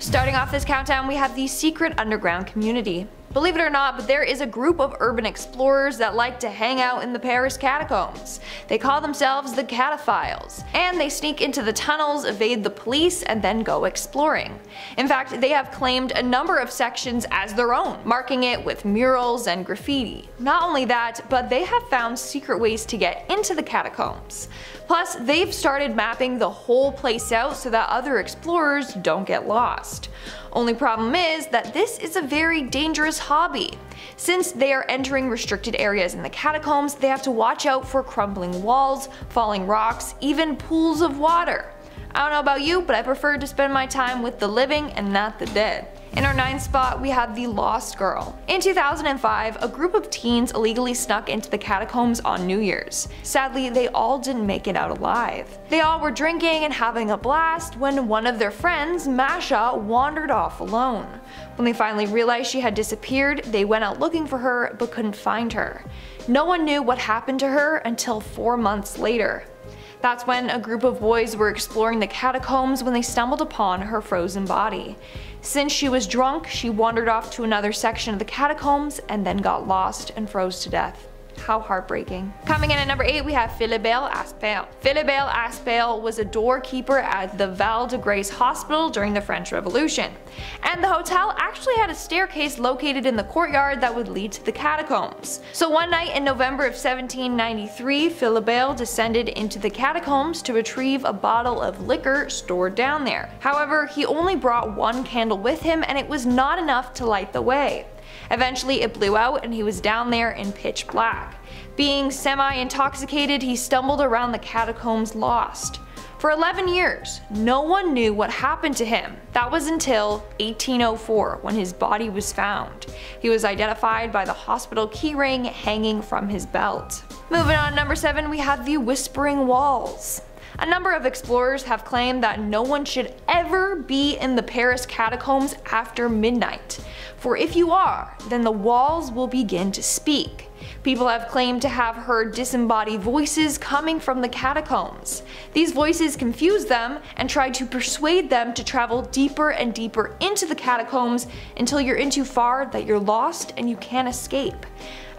Starting off this countdown, we have the secret underground community. Believe it or not, but there is a group of urban explorers that like to hang out in the Paris catacombs. They call themselves the Cataphiles, and they sneak into the tunnels, evade the police, and then go exploring. In fact, they have claimed a number of sections as their own, marking it with murals and graffiti. Not only that, but they have found secret ways to get into the catacombs. Plus, they've started mapping the whole place out so that other explorers don't get lost. Only problem is that this is a very dangerous hobby. Since they are entering restricted areas in the catacombs, they have to watch out for crumbling walls, falling rocks, even pools of water. I don't know about you, but I prefer to spend my time with the living and not the dead. In our 9th spot, we have the Lost Girl. In 2005, a group of teens illegally snuck into the catacombs on New Year's. Sadly, they all didn't make it out alive. They all were drinking and having a blast when one of their friends, Masha, wandered off alone. When they finally realized she had disappeared, they went out looking for her but couldn't find her. No one knew what happened to her until 4 months later. That's when a group of boys were exploring the catacombs when they stumbled upon her frozen body. Since she was drunk, she wandered off to another section of the catacombs and then got lost and froze to death. How heartbreaking. Coming in at number 8, we have Philibert Aspel. Philibert Aspel was a doorkeeper at the Val de Grace Hospital during the French Revolution. And the hotel actually had a staircase located in the courtyard that would lead to the catacombs. So one night in November of 1793, Philibert descended into the catacombs to retrieve a bottle of liquor stored down there. However, he only brought one candle with him and it was not enough to light the way. Eventually it blew out and he was down there in pitch black. Being semi-intoxicated, he stumbled around the catacombs lost. For 11 years, no one knew what happened to him. That was until 1804 when his body was found. He was identified by the hospital keyring hanging from his belt. Moving on to number 7, we have the Whispering Walls. A number of explorers have claimed that no one should ever be in the Paris catacombs after midnight. For if you are, then the walls will begin to speak. People have claimed to have heard disembodied voices coming from the catacombs. These voices confuse them and try to persuade them to travel deeper and deeper into the catacombs until you're in too far that you're lost and you can't escape.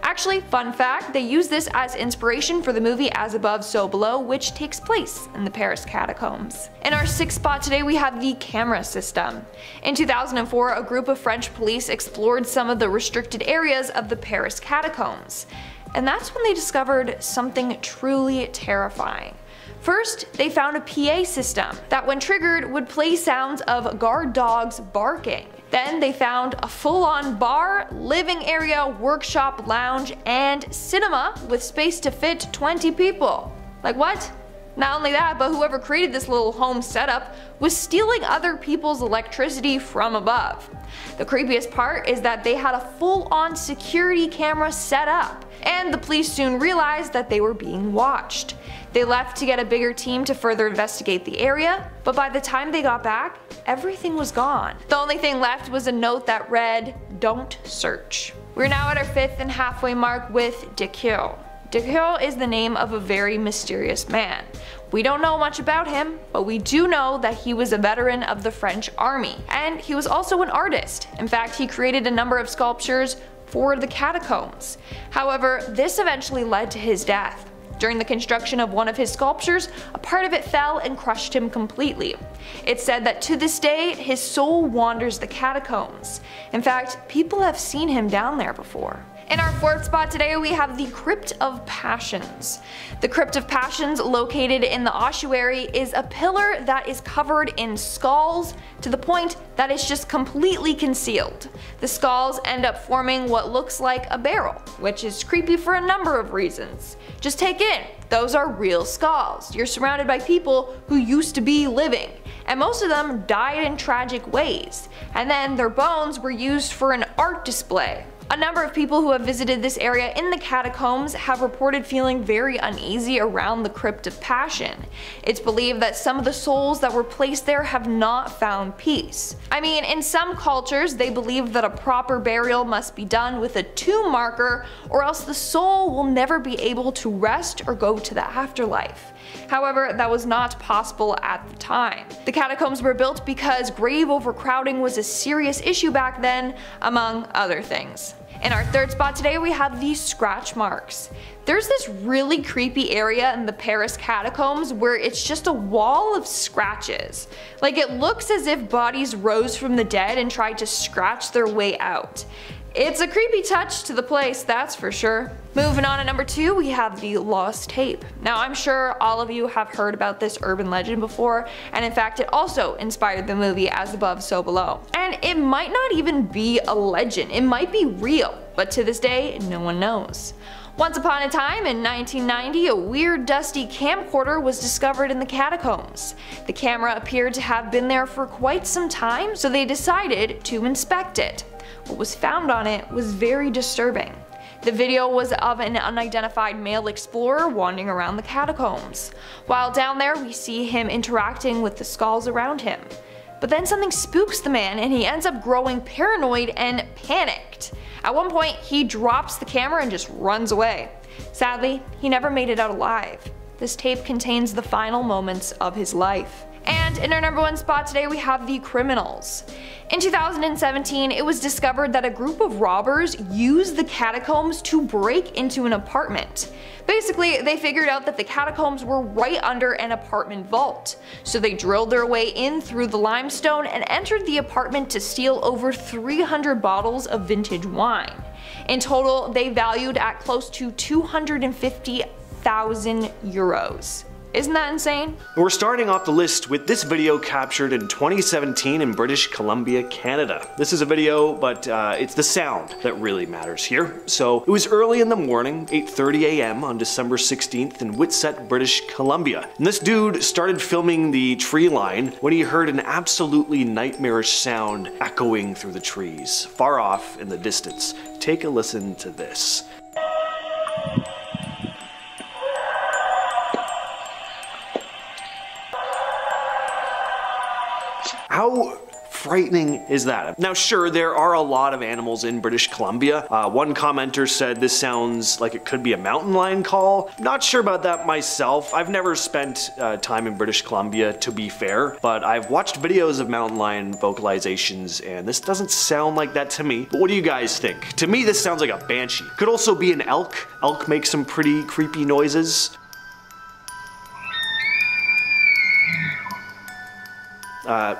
Actually, fun fact, they use this as inspiration for the movie As Above, So Below, which takes place in the Paris catacombs. In our 6th spot today, we have the camera system. In 2004, a group of French police explored some of the restricted areas of the Paris catacombs. And that's when they discovered something truly terrifying. First, they found a PA system that when triggered would play sounds of guard dogs barking. Then they found a full-on bar, living area, workshop, lounge, and cinema with space to fit 20 people. Like what? Not only that, but whoever created this little home setup was stealing other people's electricity from above. The creepiest part is that they had a full-on security camera set up, and the police soon realized that they were being watched. They left to get a bigger team to further investigate the area, but by the time they got back, everything was gone. The only thing left was a note that read, "Don't search." We're now at our 5th and halfway mark with Decoeur. Decoeur is the name of a very mysterious man. We don't know much about him, but we do know that he was a veteran of the French army, and he was also an artist. In fact, he created a number of sculptures for the catacombs. However, this eventually led to his death. During the construction of one of his sculptures, a part of it fell and crushed him completely. It's said that to this day, his soul wanders the catacombs. In fact, people have seen him down there before. In our 4th spot today, we have the Crypt of Passions. The Crypt of Passions, located in the ossuary, is a pillar that is covered in skulls to the point that it's just completely concealed. The skulls end up forming what looks like a barrel, which is creepy for a number of reasons. Just take in, those are real skulls. You're surrounded by people who used to be living, and most of them died in tragic ways, and then their bones were used for an art display. A number of people who have visited this area in the catacombs have reported feeling very uneasy around the Crypt of Passion. It's believed that some of the souls that were placed there have not found peace. I mean, in some cultures they believe that a proper burial must be done with a tomb marker, or else the soul will never be able to rest or go to the afterlife. However, that was not possible at the time. The catacombs were built because grave overcrowding was a serious issue back then, among other things. In our third spot today, we have the scratch marks. There's this really creepy area in the Paris catacombs where it's just a wall of scratches. Like, it looks as if bodies rose from the dead and tried to scratch their way out. It's a creepy touch to the place, that's for sure. Moving on to number 2, we have the lost tape. Now, I'm sure all of you have heard about this urban legend before, and in fact it also inspired the movie As Above, So Below. And it might not even be a legend, it might be real, but to this day, no one knows. Once upon a time, in 1990, a weird dusty camcorder was discovered in the catacombs. The camera appeared to have been there for quite some time, so they decided to inspect it. What was found on it was very disturbing. The video was of an unidentified male explorer wandering around the catacombs. While down there, we see him interacting with the skulls around him. But then something spooks the man and he ends up growing paranoid and panicked. At one point, he drops the camera and just runs away. Sadly, he never made it out alive. This tape contains the final moments of his life. And in our number 1 spot today, we have the criminals. In 2017, it was discovered that a group of robbers used the catacombs to break into an apartment. Basically, they figured out that the catacombs were right under an apartment vault. So they drilled their way in through the limestone and entered the apartment to steal over 300 bottles of vintage wine. In total, they valued at close to 250,000 euros. Isn't that insane? We're starting off the list with this video captured in 2017 in British Columbia, Canada. This is a video, but it's the sound that really matters here. So it was early in the morning, 8:30 a.m. on December 16th in Whitsett, British Columbia. And this dude started filming the tree line when he heard an absolutely nightmarish sound echoing through the trees, far off in the distance. Take a listen to this. How frightening is that? Now sure, there are a lot of animals in British Columbia. One commenter said this sounds like it could be a mountain lion call. Not sure about that myself. I've never spent time in British Columbia, to be fair, but I've watched videos of mountain lion vocalizations and this doesn't sound like that to me. But what do you guys think? To me this sounds like a banshee. Could also be an elk. Elk makes some pretty creepy noises.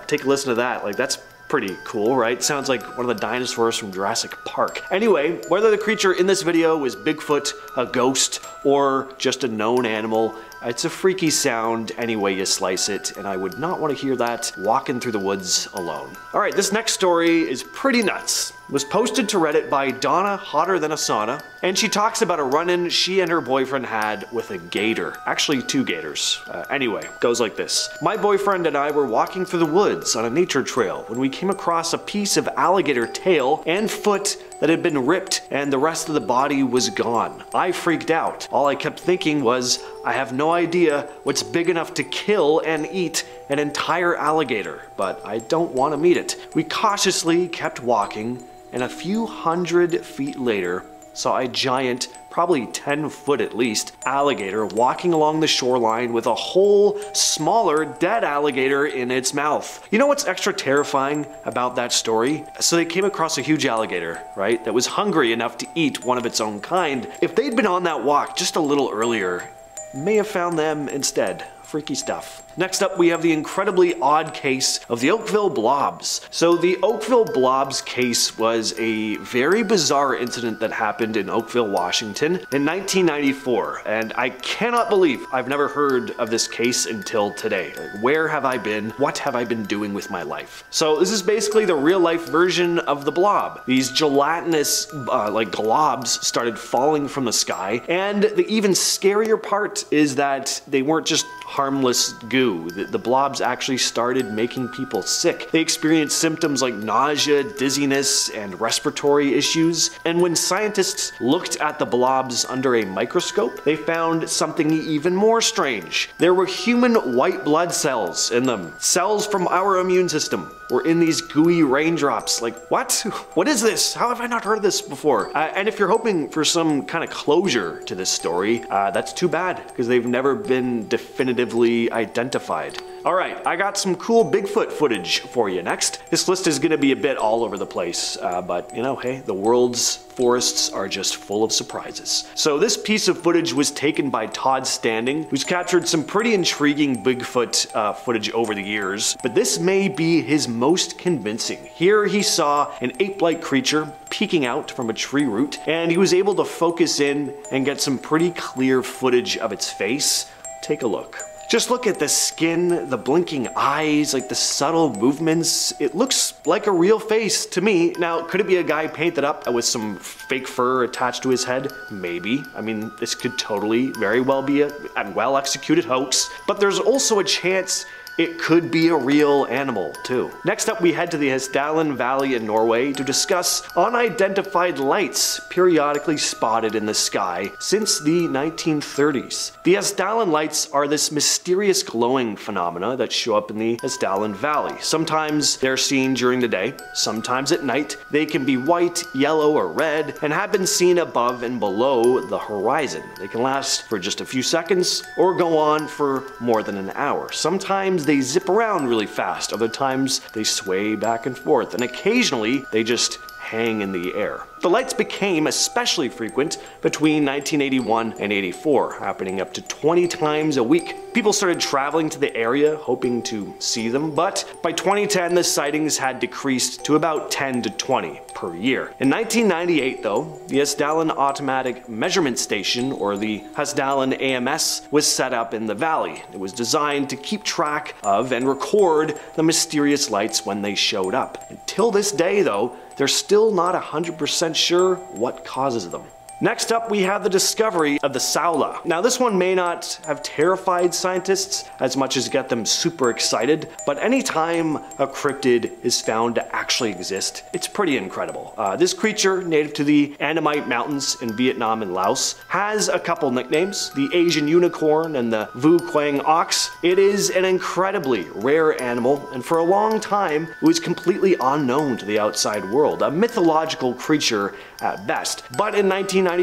Take a listen to that, like that's pretty cool, right? Sounds like one of the dinosaurs from Jurassic Park. Anyway, whether the creature in this video was Bigfoot, a ghost, or just a known animal, it's a freaky sound any way you slice it, and I would not want to hear that walking through the woods alone. Alright, this next story is pretty nuts. It was posted to Reddit by Donna Hotter Than a Sauna, and she talks about a run-in she and her boyfriend had with a gator. Actually, 2 gators. Anyway, goes like this. My boyfriend and I were walking through the woods on a nature trail when we came across a piece of alligator tail and foot that had been ripped and the rest of the body was gone. I freaked out. All I kept thinking was, I have no idea what's big enough to kill and eat an entire alligator, but I don't want to meet it. We cautiously kept walking, and a few hundred feet later saw a giant, probably 10 foot at least, alligator walking along the shoreline with a whole smaller dead alligator in its mouth. You know what's extra terrifying about that story? So they came across a huge alligator, right, that was hungry enough to eat one of its own kind. If they'd been on that walk just a little earlier, may have found them instead. Freaky stuff. Next up, we have the incredibly odd case of the Oakville Blobs. So the Oakville Blobs case was a very bizarre incident that happened in Oakville, Washington in 1994, and I cannot believe I've never heard of this case until today. Like, where have I been? What have I been doing with my life? So this is basically the real life version of the blob. These gelatinous like globs started falling from the sky, and the even scarier part is that they weren't just harmless goo. The blobs actually started making people sick. They experienced symptoms like nausea, dizziness, and respiratory issues. And when scientists looked at the blobs under a microscope, they found something even more strange. There were human white blood cells in them. Cells from our immune system. were in these gooey raindrops. Like, what? What is this? How have I not heard of this before? And if you're hoping for some kind of closure to this story, that's too bad, because they've never been definitively identified. Alright, I got some cool Bigfoot footage for you next. This list is gonna be a bit all over the place, but you know, hey, the world's forests are just full of surprises. So this piece of footage was taken by Todd Standing, who's captured some pretty intriguing Bigfoot footage over the years, but this may be his most convincing. Here he saw an ape-like creature peeking out from a tree root, and he was able to focus in and get some pretty clear footage of its face. Take a look. Just look at the skin, the blinking eyes, like the subtle movements. It looks like a real face to me. Now, could it be a guy painted up with some fake fur attached to his head? Maybe. I mean, this could totally very well be a well-executed hoax. But there's also a chance it could be a real animal, too. Next up, we head to the Hessdalen Valley in Norway to discuss unidentified lights periodically spotted in the sky since the 1930s. The Hessdalen lights are this mysterious glowing phenomena that show up in the Hessdalen Valley. Sometimes they're seen during the day, sometimes at night. They can be white, yellow, or red, and have been seen above and below the horizon. They can last for just a few seconds or go on for more than an hour. Sometimes they zip around really fast, other times they sway back and forth, and occasionally they just hang in the air. The lights became especially frequent between 1981 and 84, happening up to 20 times a week. People started traveling to the area hoping to see them, but by 2010 the sightings had decreased to about 10 to 20 per year. In 1998 though, the Hessdalen Automatic Measurement Station, or the Hessdalen AMS, was set up in the valley. It was designed to keep track of and record the mysterious lights when they showed up. Until this day though, they're still not 100% sure what causes them. Next up, we have the discovery of the Saula. Now, this one may not have terrified scientists as much as get them super excited, but anytime a cryptid is found to actually exist, it's pretty incredible. This creature, native to the Annamite Mountains in Vietnam and Laos, has a couple nicknames: the Asian unicorn and the Vu Quang ox. It is an incredibly rare animal, and for a long time, it was completely unknown to the outside world, a mythological creature at best. But in 1992,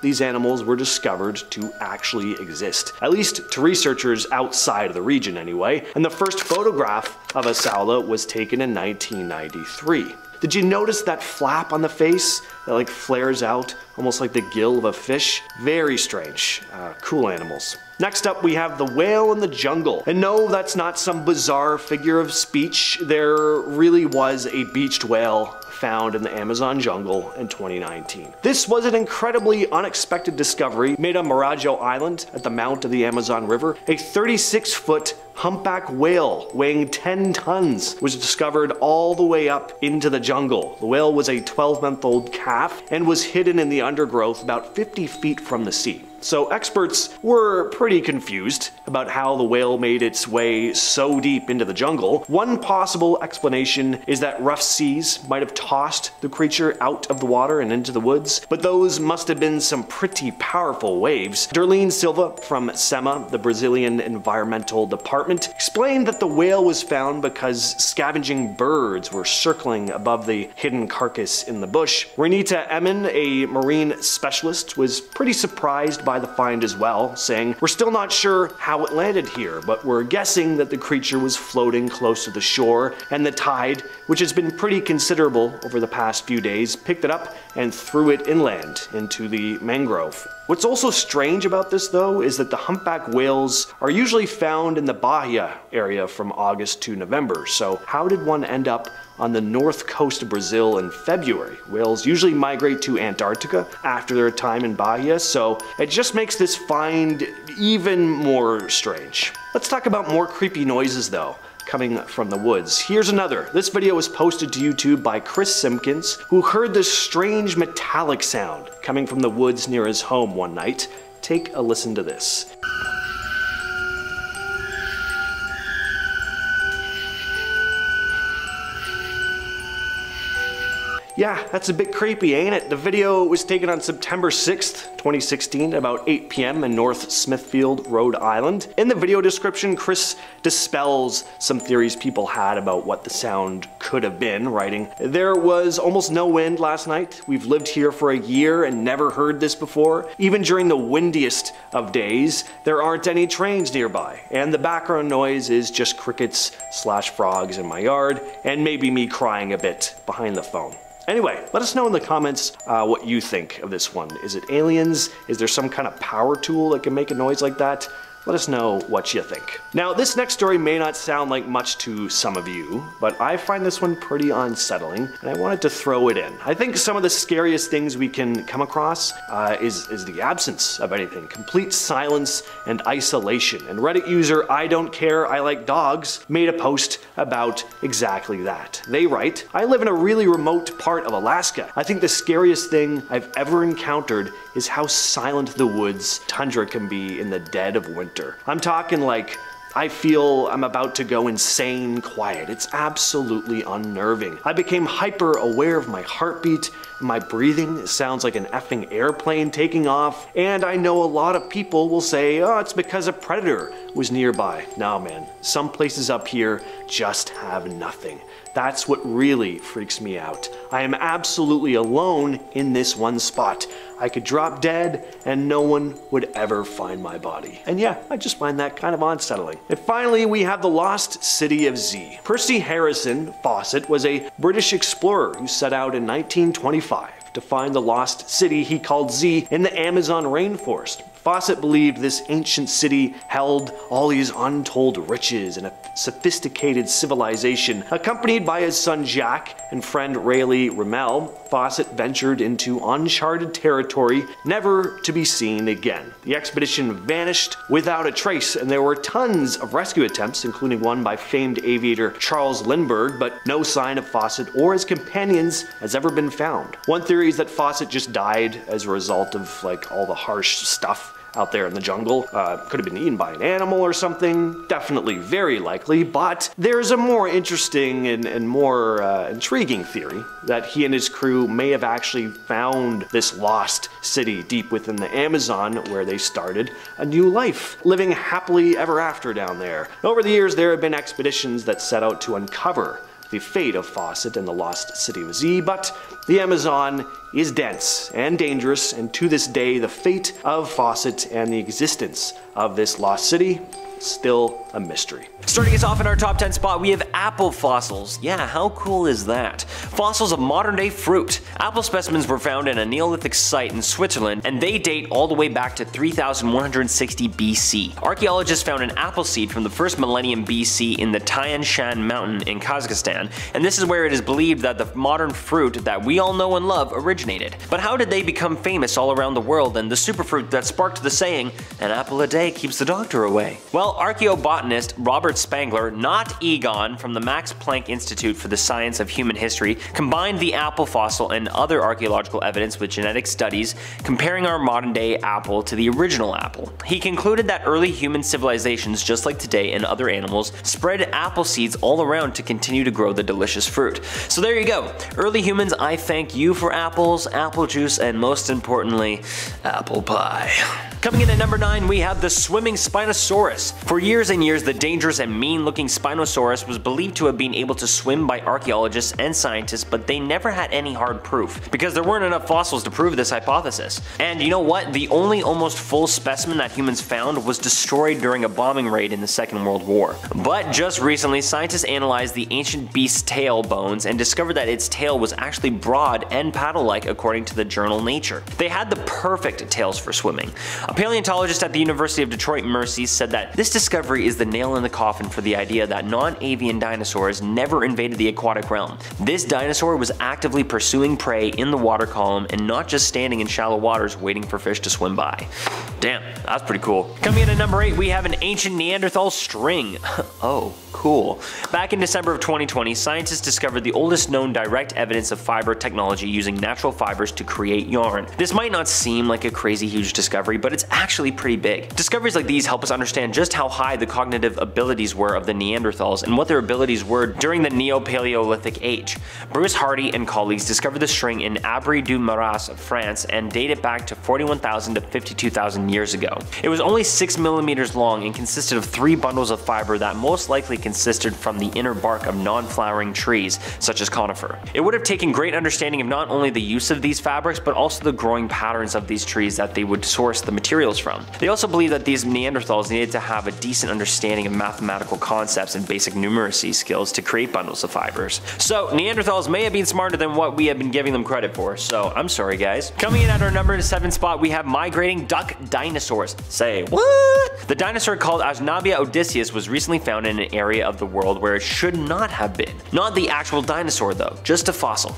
these animals were discovered to actually exist, at least to researchers outside of the region anyway, and the first photograph of a Saula was taken in 1993. Did you notice that flap on the face that like flares out almost like the gill of a fish? Very strange. Cool animals. Next up, we have the whale in the jungle. And no, that's not some bizarre figure of speech. There really was a beached whale found in the Amazon jungle in 2019. This was an incredibly unexpected discovery made on Marajo Island at the mouth of the Amazon River. A 36-foot humpback whale weighing 10 tons was discovered all the way up into the jungle. The whale was a 12-month-old calf and was hidden in the undergrowth about 50 feet from the sea. So experts were pretty confused about how the whale made its way so deep into the jungle. One possible explanation is that rough seas might have tossed the creature out of the water and into the woods, but those must have been some pretty powerful waves. Darlene Silva from SEMA, the Brazilian Environmental Department, explained that the whale was found because scavenging birds were circling above the hidden carcass in the bush. Renita Emin, a marine specialist, was pretty surprised by the find as well, saying, "We're still not sure how it landed here, but we're guessing that the creature was floating close to the shore, and the tide, which has been pretty considerable over the past few days, picked it up and threw it inland into the mangrove." What's also strange about this though is that the humpback whales are usually found in the Bahia area from August to November, so how did one end up on the north coast of Brazil in February? Whales usually migrate to Antarctica after their time in Bahia, so it just makes this find even more strange. Let's talk about more creepy noises though, coming from the woods. Here's another. This video was posted to YouTube by Chris Simpkins, who heard this strange metallic sound coming from the woods near his home one night. Take a listen to this. Yeah, that's a bit creepy, ain't it? The video was taken on September 6th, 2016 at about 8 p.m. in North Smithfield, Rhode Island. In the video description, Chris dispels some theories people had about what the sound could have been, writing, "There was almost no wind last night. We've lived here for a year and never heard this before. Even during the windiest of days, there aren't any trains nearby. And the background noise is just crickets/frogs in my yard, and maybe me crying a bit behind the phone." Anyway, let us know in the comments what you think of this one. Is it aliens? Is there some kind of power tool that can make a noise like that? Let us know what you think. Now, this next story may not sound like much to some of you, but I find this one pretty unsettling, and I wanted to throw it in. I think some of the scariest things we can come across is the absence of anything. Complete silence and isolation. And Reddit user I Don't Care, I Like Dogs made a post about exactly that. They write, "I live in a really remote part of Alaska. I think the scariest thing I've ever encountered is how silent the woods tundra can be in the dead of winter. I'm talking like I feel I'm about to go insane quiet. It's absolutely unnerving. I became hyper aware of my heartbeat and my breathing. It sounds like an effing airplane taking off. And I know a lot of people will say, oh, it's because a predator was nearby. No, man, some places up here just have nothing. That's what really freaks me out. I am absolutely alone in this one spot. I could drop dead and no one would ever find my body." And yeah, I just find that kind of unsettling. And finally, we have the lost city of Z. Percy Harrison Fawcett was a British explorer who set out in 1925 to find the lost city he called Z in the Amazon rainforest. Fawcett believed this ancient city held all these untold riches and a sophisticated civilization. Accompanied by his son Jack and friend Rayleigh Rimmel, Fawcett ventured into uncharted territory never to be seen again. The expedition vanished without a trace, and there were tons of rescue attempts, including one by famed aviator Charles Lindbergh, but no sign of Fawcett or his companions has ever been found. One theory is that Fawcett just died as a result of like all the harsh stuff out there in the jungle. Could have been eaten by an animal or something. Definitely very likely, but there's a more interesting and more intriguing theory that he and his crew may have actually found this lost city deep within the Amazon where they started a new life, living happily ever after down there. Over the years, there have been expeditions that set out to uncover the fate of Fawcett and the lost city of Z, but the Amazon is dense and dangerous, and to this day, the fate of Fawcett and the existence of this lost city still a mystery. Starting us off in our top 10 spot, we have apple fossils. Yeah, how cool is that? Fossils of modern day fruit. Apple specimens were found in a Neolithic site in Switzerland, and they date all the way back to 3160 BC. Archaeologists found an apple seed from the first millennium BC in the Tian Shan mountain in Kazakhstan, and this is where it is believed that the modern fruit that we all know and love originated. But how did they become famous all around the world, and the superfruit that sparked the saying, "An apple a day keeps the doctor away"? Well, archaeobotanist Robert Spangler, not Egon, from the Max Planck Institute for the Science of Human History, combined the apple fossil and other archaeological evidence with genetic studies comparing our modern day apple to the original apple. He concluded that early human civilizations, just like today and other animals, spread apple seeds all around to continue to grow the delicious fruit. So there you go. Early humans, I thank you for apples, apple juice, and most importantly, apple pie. Coming in at number 9, we have the swimming Spinosaurus. For years and years, the dangerous and mean-looking Spinosaurus was believed to have been able to swim by archaeologists and scientists, but they never had any hard proof, because there weren't enough fossils to prove this hypothesis. And you know what? The only almost full specimen that humans found was destroyed during a bombing raid in the Second World War. But just recently, scientists analyzed the ancient beast's tail bones and discovered that its tail was actually broad and paddle-like according to the journal Nature. They had the perfect tails for swimming. A paleontologist at the University of Detroit Mercy said that this discovery is the nail in the coffin for the idea that non-avian dinosaurs never invaded the aquatic realm. This dinosaur was actively pursuing prey in the water column and not just standing in shallow waters waiting for fish to swim by. Damn, that's pretty cool. Coming in at number 8, we have an ancient Neanderthal string. Oh, cool. Back in December of 2020, scientists discovered the oldest known direct evidence of fiber technology using natural fibers to create yarn. This might not seem like a crazy huge discovery, but it's actually pretty big. Discoveries like these help us understand just how high the cognitive abilities were of the Neanderthals and what their abilities were during the Neo-Paleolithic age. Bruce Hardy and colleagues discovered the string in Abri du Maras, France, and date it back to 41,000 to 52,000 years ago. It was only 6 millimeters long and consisted of 3 bundles of fiber that most likely consisted from the inner bark of non-flowering trees, such as conifer. It would have taken great understanding of not only the use of these fabrics, but also the growing patterns of these trees that they would source the materials from. They also believe that these Neanderthals needed to have a decent understanding of mathematical concepts and basic numeracy skills to create bundles of fibers. So Neanderthals may have been smarter than what we have been giving them credit for, so I'm sorry guys. Coming in at our number 7 spot, we have migrating duck dinosaurs. Say what? The dinosaur called Asnabia odysseus was recently found in an area of the world where it should not have been. Not the actual dinosaur though, just a fossil.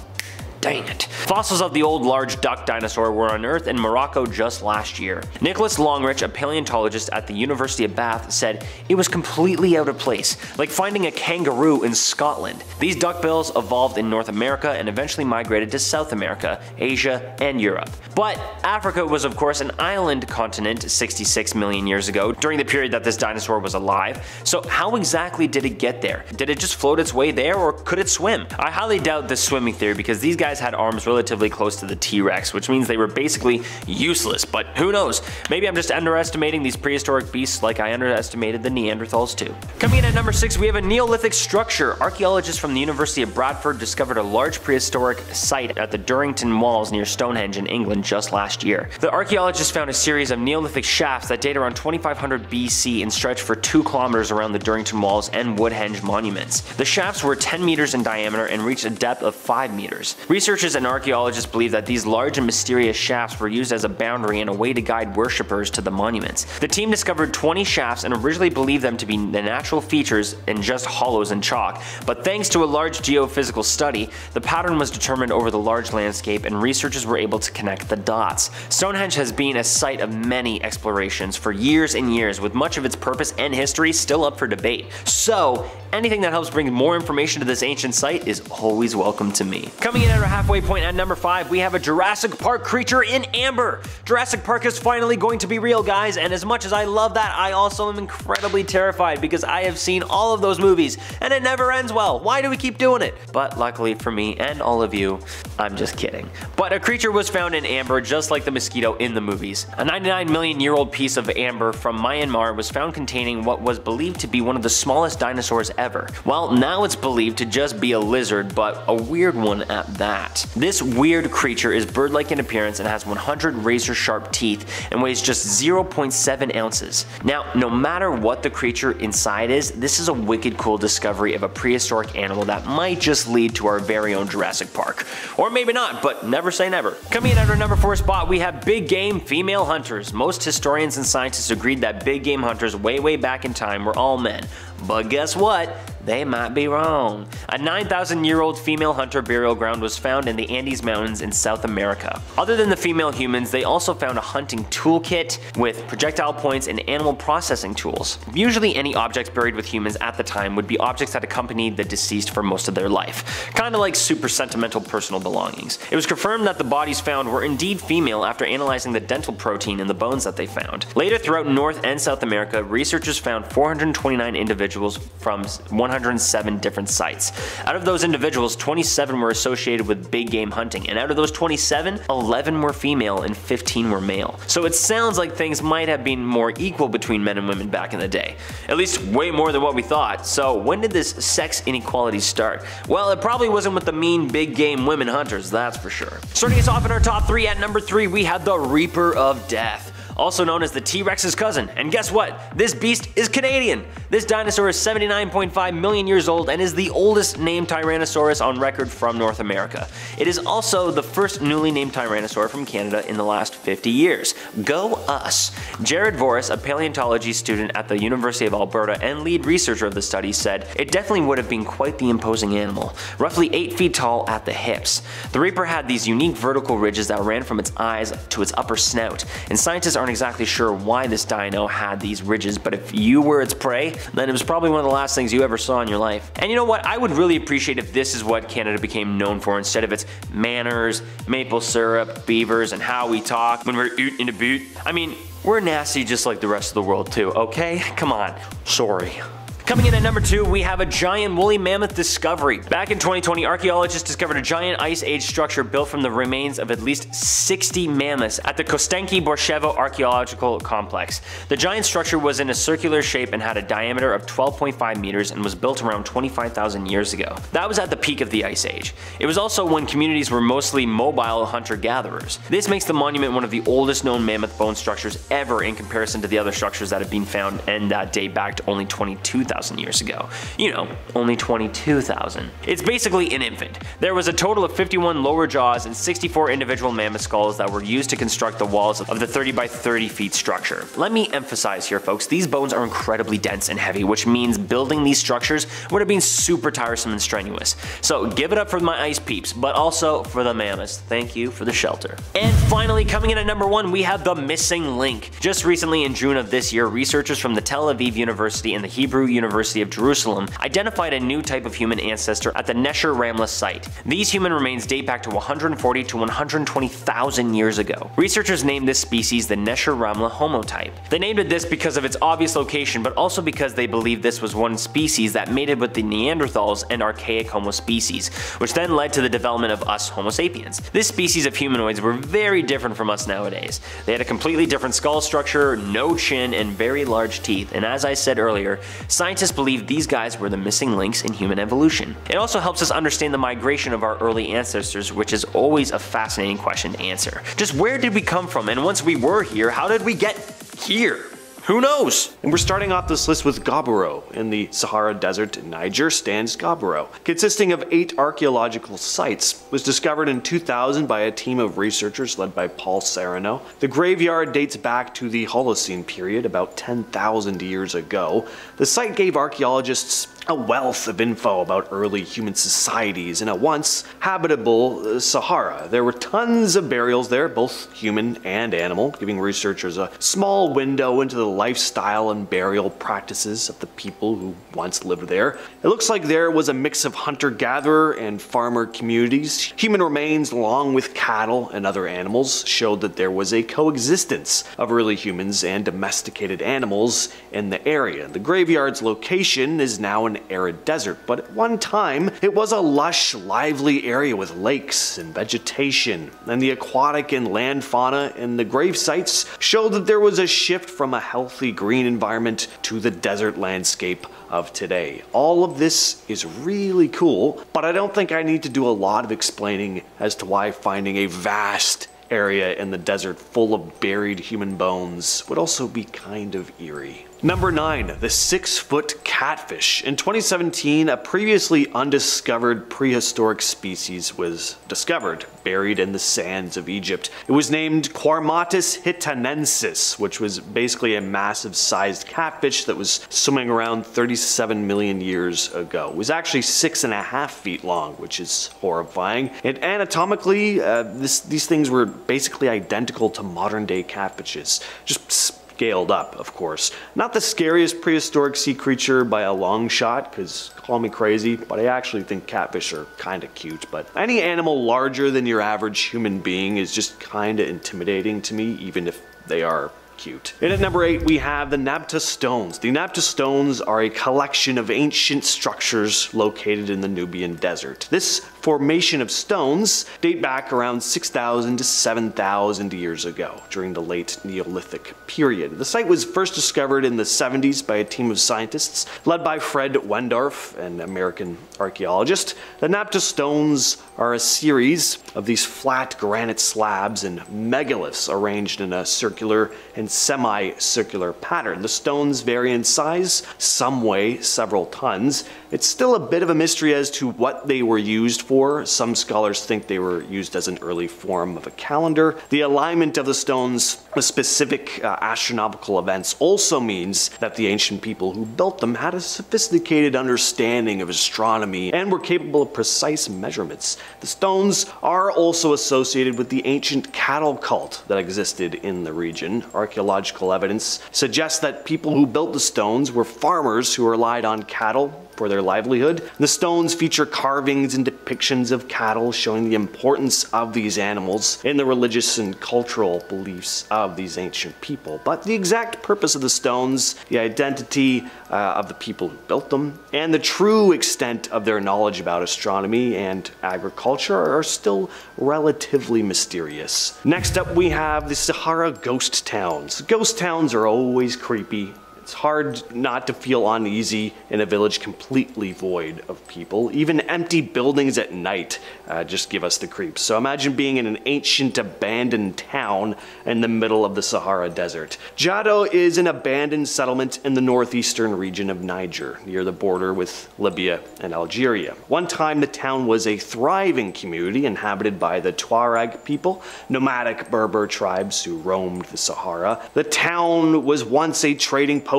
Dang it. Fossils of the old large duck dinosaur were unearthed in Morocco just last year. Nicholas Longrich, a paleontologist at the University of Bath, said it was completely out of place, like finding a kangaroo in Scotland. These duckbills evolved in North America and eventually migrated to South America, Asia, and Europe. But Africa was of course an island continent 66 million years ago, during the period that this dinosaur was alive. So how exactly did it get there? Did it just float its way there, or could it swim? I highly doubt this swimming theory because these guys had arms relatively close to the T-Rex, which means they were basically useless, but who knows? Maybe I'm just underestimating these prehistoric beasts like I underestimated the Neanderthals too. Coming in at number 6, we have a Neolithic structure. Archaeologists from the University of Bradford discovered a large prehistoric site at the Durrington Walls near Stonehenge in England just last year. The archaeologists found a series of Neolithic shafts that date around 2500 BC and stretch for 2 kilometers around the Durrington Walls and Woodhenge monuments. The shafts were 10 meters in diameter and reached a depth of 5 meters. Researchers and archaeologists believe that these large and mysterious shafts were used as a boundary and a way to guide worshippers to the monuments. The team discovered 20 shafts and originally believed them to be the natural features and just hollows and chalk, but thanks to a large geophysical study, the pattern was determined over the large landscape and researchers were able to connect the dots. Stonehenge has been a site of many explorations for years and years, with much of its purpose and history still up for debate. So anything that helps bring more information to this ancient site is always welcome to me. Coming in at our halfway point at number 5, we have a Jurassic Park creature in amber. Jurassic Park is finally going to be real, guys, and as much as I love that, I also am incredibly terrified because I have seen all of those movies and it never ends well. Why do we keep doing it? But luckily for me and all of you, I'm just kidding. But a creature was found in amber just like the mosquito in the movies. A 99 million year old piece of amber from Myanmar was found containing what was believed to be one of the smallest dinosaurs ever. Well, now it's believed to just be a lizard, but a weird one at that. This weird creature is bird-like in appearance and has 100 razor-sharp teeth and weighs just 0.7 ounces. Now, no matter what the creature inside is, this is a wicked cool discovery of a prehistoric animal that might just lead to our very own Jurassic Park. Or maybe not, but never say never. Coming in at our number 4 spot, we have big game female hunters. Most historians and scientists agreed that big game hunters way back in time were all men. But guess what? They might be wrong. A 9,000-year-old female hunter burial ground was found in the Andes Mountains in South America. Other than the female humans, they also found a hunting toolkit with projectile points and animal processing tools. Usually any objects buried with humans at the time would be objects that accompanied the deceased for most of their life. Kinda like super sentimental personal belongings. It was confirmed that the bodies found were indeed female after analyzing the dental protein in the bones that they found. Later throughout North and South America, researchers found 429 individuals from 107 different sites. Out of those individuals, 27 were associated with big game hunting, and out of those 27, 11 were female and 15 were male. So it sounds like things might have been more equal between men and women back in the day. At least way more than what we thought. So when did this sex inequality start? Well, it probably wasn't with the mean big game women hunters, that's for sure. Starting us off in our top 3, at number 3, we have the Reaper of Death, also known as the T-Rex's cousin. And guess what? This beast is Canadian. This dinosaur is 79.5 million years old and is the oldest named Tyrannosaurus on record from North America. It is also the first newly named Tyrannosaur from Canada in the last 50 years. Go us! Jared Voris, a paleontology student at the University of Alberta and lead researcher of the study, said it definitely would have been quite the imposing animal, roughly 8 feet tall at the hips. The Reaper had these unique vertical ridges that ran from its eyes to its upper snout, and scientists are aren't exactly sure why this dino had these ridges, but if you were its prey, then it was probably one of the last things you ever saw in your life. And you know what? I would really appreciate if this is what Canada became known for instead of its manners, maple syrup, beavers, and how we talk when we're oot in a boot. I mean, we're nasty just like the rest of the world too, okay? Come on. Sorry. Coming in at number 2, we have a giant woolly mammoth discovery. Back in 2020, archaeologists discovered a giant Ice Age structure built from the remains of at least 60 mammoths at the Kostenki-Borshevo Archaeological Complex. The giant structure was in a circular shape and had a diameter of 12.5 meters and was built around 25,000 years ago. That was at the peak of the Ice Age. It was also when communities were mostly mobile hunter-gatherers. This makes the monument one of the oldest known mammoth bone structures ever in comparison to the other structures that have been found and that date back to only 22,000 years ago. You know, only 22,000. It's basically an infant. There was a total of 51 lower jaws and 64 individual mammoth skulls that were used to construct the walls of the 30 by 30 feet structure. Let me emphasize here, folks, these bones are incredibly dense and heavy, which means building these structures would have been super tiresome and strenuous. So give it up for my ice peeps, but also for the mammoths. Thank you for the shelter. And finally, coming in at number 1, we have the missing link. Just recently in June of this year, researchers from the Tel Aviv University and the Hebrew University of Jerusalem identified a new type of human ancestor at the Nesher Ramla site. These human remains date back to 140 to 120,000 years ago. Researchers named this species the Nesher Ramla homotype. They named it this because of its obvious location, but also because they believe this was one species that mated with the Neanderthals and archaic Homo species, which then led to the development of us Homo sapiens. This species of humanoids were very different from us nowadays. They had a completely different skull structure, no chin, and very large teeth, and as I said earlier, scientists believe these guys were the missing links in human evolution. It also helps us understand the migration of our early ancestors, which is always a fascinating question to answer. Just where did we come from, and once we were here, how did we get here? Who knows? And we're starting off this list with Gaburo. In the Sahara Desert in Niger stands Gaburo, consisting of 8 archaeological sites. It was discovered in 2000 by a team of researchers led by Paul Serrano. The graveyard dates back to the Holocene period, about 10,000 years ago. The site gave archaeologists a wealth of info about early human societies in a once habitable Sahara. There were tons of burials there, both human and animal, giving researchers a small window into the lifestyle and burial practices of the people who once lived there. It looks like there was a mix of hunter-gatherer and farmer communities. Human remains, along with cattle and other animals, showed that there was a coexistence of early humans and domesticated animals in the area. The graveyard's location is now an arid desert, but at one time it was a lush, lively area with lakes and vegetation, and the aquatic and land fauna in the grave sites showed that there was a shift from a healthy green environment to the desert landscape of today. All of this is really cool, but I don't think I need to do a lot of explaining as to why finding a vast area in the desert full of buried human bones would also be kind of eerie. Number 9, the 6-foot catfish. In 2017, a previously undiscovered prehistoric species was discovered, buried in the sands of Egypt. It was named Quarmatus hitanensis, which was basically a massive sized catfish that was swimming around 37 million years ago. It was actually 6.5 feet long, which is horrifying. And anatomically, these things were basically identical to modern day catfishes, just scaled up, of course. Not the scariest prehistoric sea creature by a long shot, because call me crazy, but I actually think catfish are kinda cute. But any animal larger than your average human being is just kinda intimidating to me, even if they are cute. And at number 8, we have the Nabta Stones. The Nabta Stones are a collection of ancient structures located in the Nubian desert. This formation of stones date back around 6,000 to 7,000 years ago, during the late Neolithic period. The site was first discovered in the 70s by a team of scientists led by Fred Wendorf, an American archaeologist. The Nabta Stones are a series of these flat granite slabs and megaliths arranged in a circular and semi-circular pattern. The stones vary in size, some weigh several tons. It's still a bit of a mystery as to what they were used for before. Some scholars think they were used as an early form of a calendar. The alignment of the stones with specific astronomical events also means that the ancient people who built them had a sophisticated understanding of astronomy and were capable of precise measurements. The stones are also associated with the ancient cattle cult that existed in the region. Archaeological evidence suggests that people who built the stones were farmers who relied on cattle for their livelihood. The stones feature carvings and depictions of cattle showing the importance of these animals in the religious and cultural beliefs of these ancient people. But the exact purpose of the stones, the identity of the people who built them, and the true extent of their knowledge about astronomy and agriculture are still relatively mysterious. Next up we have the Sahara ghost towns. Ghost towns are always creepy. It's hard not to feel uneasy in a village completely void of people. Even empty buildings at night just give us the creeps. So imagine being in an ancient abandoned town in the middle of the Sahara Desert. Jado is an abandoned settlement in the northeastern region of Niger, near the border with Libya and Algeria. One time the town was a thriving community inhabited by the Tuareg people, nomadic Berber tribes who roamed the Sahara. The town was once a trading post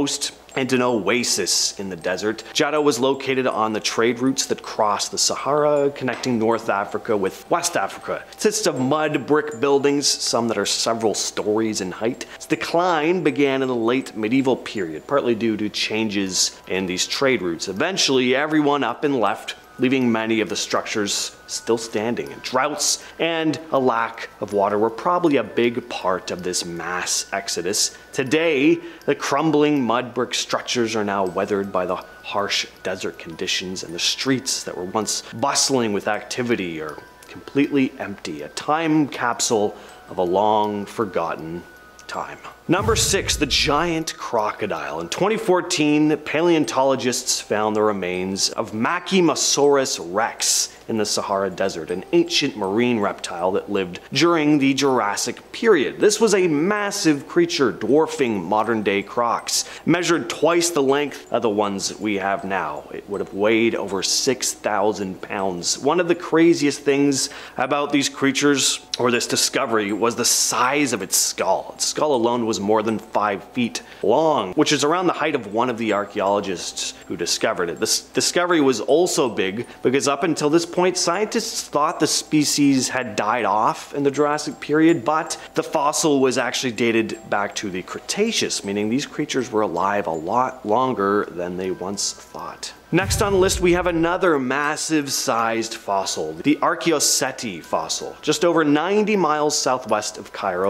and an oasis in the desert. Jado was located on the trade routes that cross the Sahara, connecting North Africa with West Africa. It consists of mud brick buildings, some that are several stories in height. Its decline began in the late medieval period, partly due to changes in these trade routes. Eventually, everyone up and left, leaving many of the structures still standing. Droughts and a lack of water were probably a big part of this mass exodus. Today, the crumbling mud brick structures are now weathered by the harsh desert conditions, and the streets that were once bustling with activity are completely empty, a time capsule of a long forgotten time. Number 6, the giant crocodile. In 2014, paleontologists found the remains of Machimasaurus rex in the Sahara Desert, an ancient marine reptile that lived during the Jurassic period. This was a massive creature dwarfing modern-day crocs, measured twice the length of the ones we have now. It would have weighed over 6,000 pounds. One of the craziest things about these creatures, or this discovery, was the size of its skull. Its skull alone was more than 5 feet long, which is around the height of one of the archaeologists who discovered it. This discovery was also big because up until this point, scientists thought the species had died off in the Jurassic period, but the fossil was actually dated back to the Cretaceous, meaning these creatures were alive a lot longer than they once thought. Next on the list, we have another massive-sized fossil, the Archaeoceti fossil. Just over 90 miles southwest of Cairo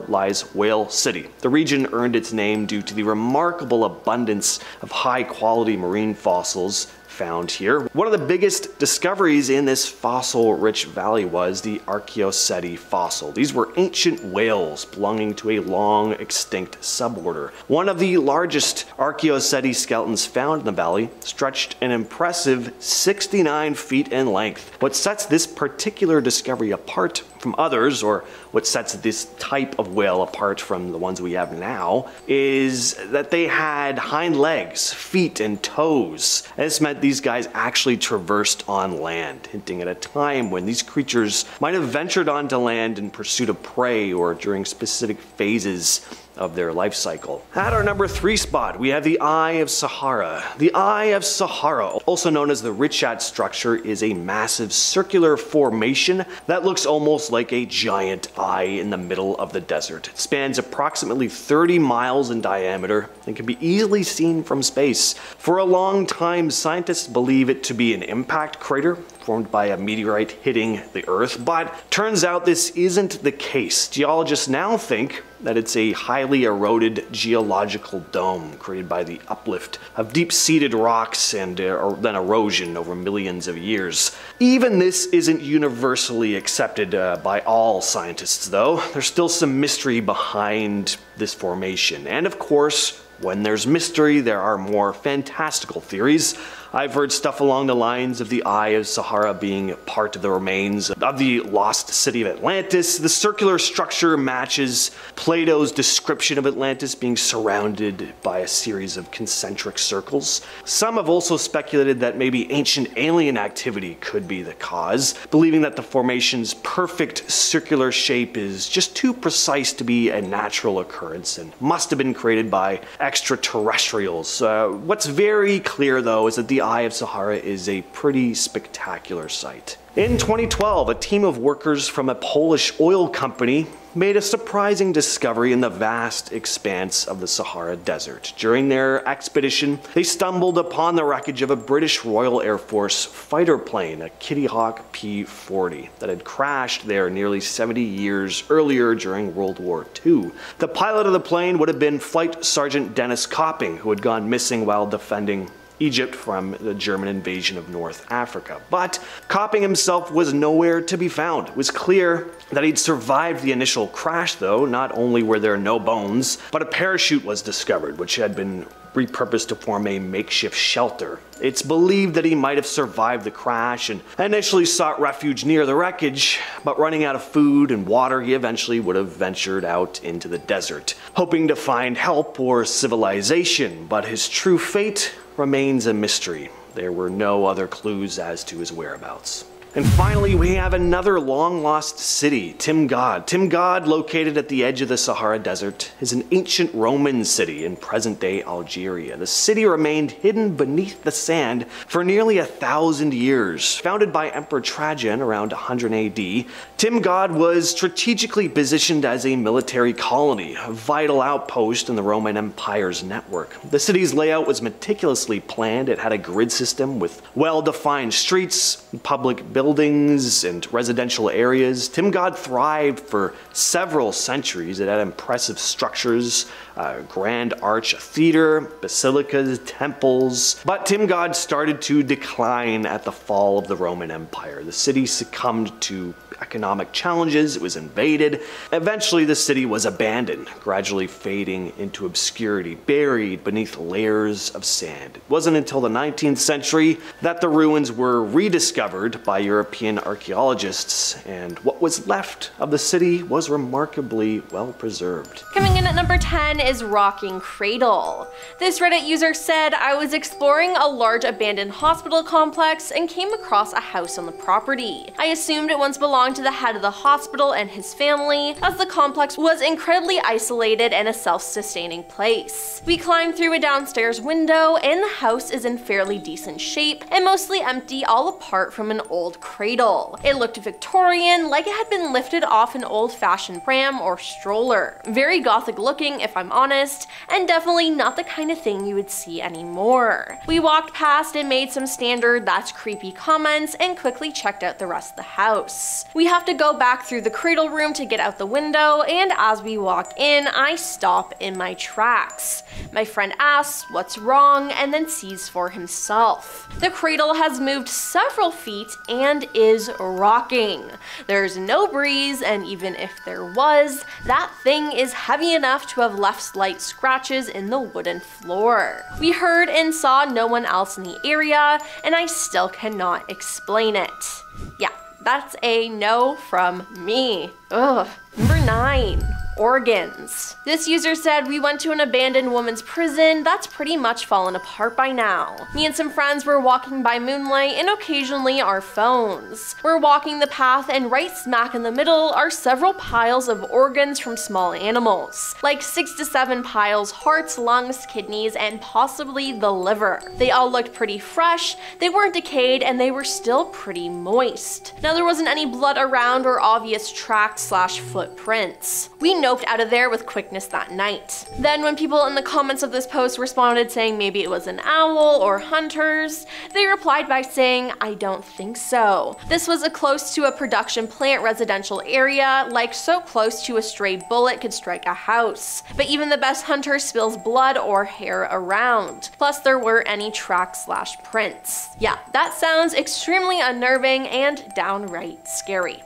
lies Whale City. The region earned its name due to the remarkable abundance of high-quality marine fossils found here. One of the biggest discoveries in this fossil-rich valley was the Archaeoceti fossil. These were ancient whales belonging to a long-extinct suborder. One of the largest Archaeoceti skeletons found in the valley stretched an impressive 69 feet in length. What sets this particular discovery apart from others, or what sets this type of whale apart from the ones we have now, is that they had hind legs, feet, and toes. This meant these guys actually traversed on land, hinting at a time when these creatures might have ventured onto land in pursuit of prey or during specific phases of their life cycle. At our number 3 spot, we have the Eye of Sahara. The Eye of Sahara, also known as the Richat structure, is a massive circular formation that looks almost like a giant eye in the middle of the desert. It spans approximately 30 miles in diameter and can be easily seen from space. For a long time, scientists believe it to be an impact crater formed by a meteorite hitting the Earth, but turns out this isn't the case. Geologists now think that it's a highly eroded geological dome created by the uplift of deep-seated rocks and then erosion over millions of years. Even this isn't universally accepted by all scientists, though. There's still some mystery behind this formation. And of course, when there's mystery, there are more fantastical theories. I've heard stuff along the lines of the Eye of Sahara being part of the remains of the lost city of Atlantis. The circular structure matches Plato's description of Atlantis being surrounded by a series of concentric circles. Some have also speculated that maybe ancient alien activity could be the cause, believing that the formation's perfect circular shape is just too precise to be a natural occurrence and must have been created by extraterrestrials. What's very clear though is that the Eye of Sahara is a pretty spectacular sight. In 2012, a team of workers from a Polish oil company made a surprising discovery in the vast expanse of the Sahara Desert. During their expedition, they stumbled upon the wreckage of a British Royal Air Force fighter plane, a Kitty Hawk P-40, that had crashed there nearly 70 years earlier during World War II. The pilot of the plane would have been Flight Sergeant Dennis Copping, who had gone missing while defending Egypt from the German invasion of North Africa. But Copping himself was nowhere to be found. It was clear that he'd survived the initial crash though. Not only were there no bones, but a parachute was discovered, which had been repurposed to form a makeshift shelter. It's believed that he might have survived the crash and initially sought refuge near the wreckage, but running out of food and water, he eventually would have ventured out into the desert, hoping to find help or civilization, but his true fate remains a mystery. There were no other clues as to his whereabouts. And finally, we have another long-lost city, Timgad. Timgad, located at the edge of the Sahara Desert, is an ancient Roman city in present-day Algeria. The city remained hidden beneath the sand for nearly 1,000 years. Founded by Emperor Trajan around 100 AD, Timgad was strategically positioned as a military colony, a vital outpost in the Roman Empire's network. The city's layout was meticulously planned. It had a grid system with well-defined streets, public buildings, and residential areas. Timgad thrived for several centuries. It had impressive structures, a grand arch, a theater, basilicas, temples. But Timgad started to decline at the fall of the Roman Empire. The city succumbed to economic challenges, it was invaded. Eventually the city was abandoned, gradually fading into obscurity, buried beneath layers of sand. It wasn't until the 19th century that the ruins were rediscovered by European archaeologists, and what was left of the city was remarkably well preserved. Coming in at number 10 is Rocking Cradle. This Reddit user said, "I was exploring a large abandoned hospital complex and came across a house on the property. I assumed it once belonged to the head of the hospital and his family, as the complex was incredibly isolated and a self-sustaining place. We climbed through a downstairs window, and the house is in fairly decent shape and mostly empty, all apart from an old cradle. It looked Victorian, like it had been lifted off an old-fashioned pram or stroller. Very gothic looking, if I'm honest, and definitely not the kind of thing you would see anymore. We walked past and made some standard 'that's creepy' comments and quickly checked out the rest of the house. We have to go back through the cradle room to get out the window, and as we walk in, I stop in my tracks. My friend asks what's wrong and then sees for himself. The cradle has moved several feet and is rocking. There's no breeze, and even if there was, that thing is heavy enough to have left slight scratches in the wooden floor. We heard and saw no one else in the area, and I still cannot explain it." Yeah, that's a no from me. Ugh. Number 9. Organs. This user said, "We went to an abandoned woman's prison that's pretty much fallen apart by now. Me and some friends were walking by moonlight and occasionally our phones. We're walking the path, and right smack in the middle are several piles of organs from small animals. Like 6 to 7 piles, hearts, lungs, kidneys, and possibly the liver. They all looked pretty fresh, they weren't decayed, and they were still pretty moist. Now there wasn't any blood around or obvious tracks/footprints. We noped out of there with quickness that night." Then when people in the comments of this post responded saying maybe it was an owl or hunters, they replied by saying, "I don't think so. This was close to a production plant residential area, like so close to a stray bullet could strike a house. But even the best hunter spills blood or hair around. Plus there weren't any tracks/prints. Yeah, that sounds extremely unnerving and downright scary."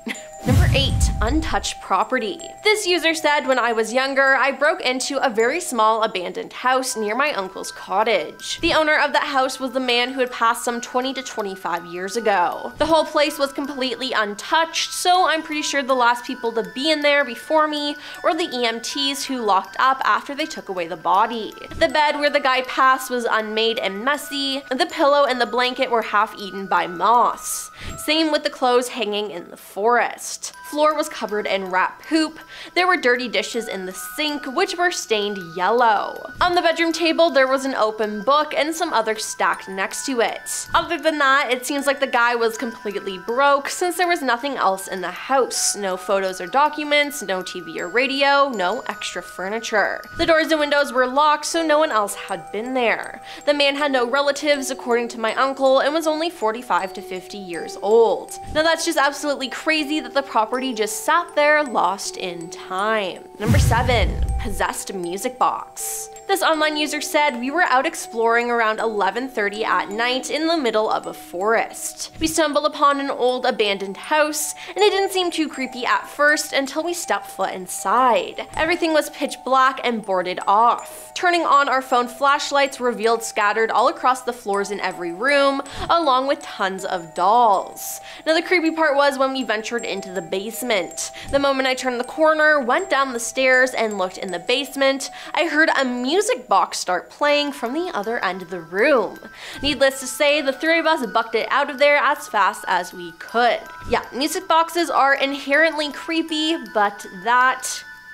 Number 8. Untouched property. This user said, when I was younger, I broke into a very small abandoned house near my uncle's cottage. The owner of that house was the man who had passed some 20 to 25 years ago. The whole place was completely untouched, so I'm pretty sure the last people to be in there before me were the EMTs who locked up after they took away the body. The bed where the guy passed was unmade and messy. The pillow and the blanket were half eaten by moths. Same with the clothes hanging in the forest. Floor was covered in rat poop. There were dirty dishes in the sink, which were stained yellow. On the bedroom table, there was an open book and some others stacked next to it. Other than that, it seems like the guy was completely broke since there was nothing else in the house. No photos or documents, no TV or radio, no extra furniture. The doors and windows were locked, so no one else had been there. The man had no relatives, according to my uncle, and was only 45 to 50 years old. Now that's just absolutely crazy that the property just sat there lost in time. Number 7. Possessed music box. This online user said, we were out exploring around 11:30 at night in the middle of a forest. We stumbled upon an old abandoned house, and it didn't seem too creepy at first until we stepped foot inside. Everything was pitch black and boarded off. Turning on our phone flashlights revealed scattered all across the floors in every room, along with tons of dolls. Now the creepy part was when we ventured into the basement. The moment I turned the corner, went down the stairs, and looked in the basement, I heard a music box start playing from the other end of the room. Needless to say, the three of us bucked it out of there as fast as we could. Yeah, music boxes are inherently creepy, but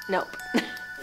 nope.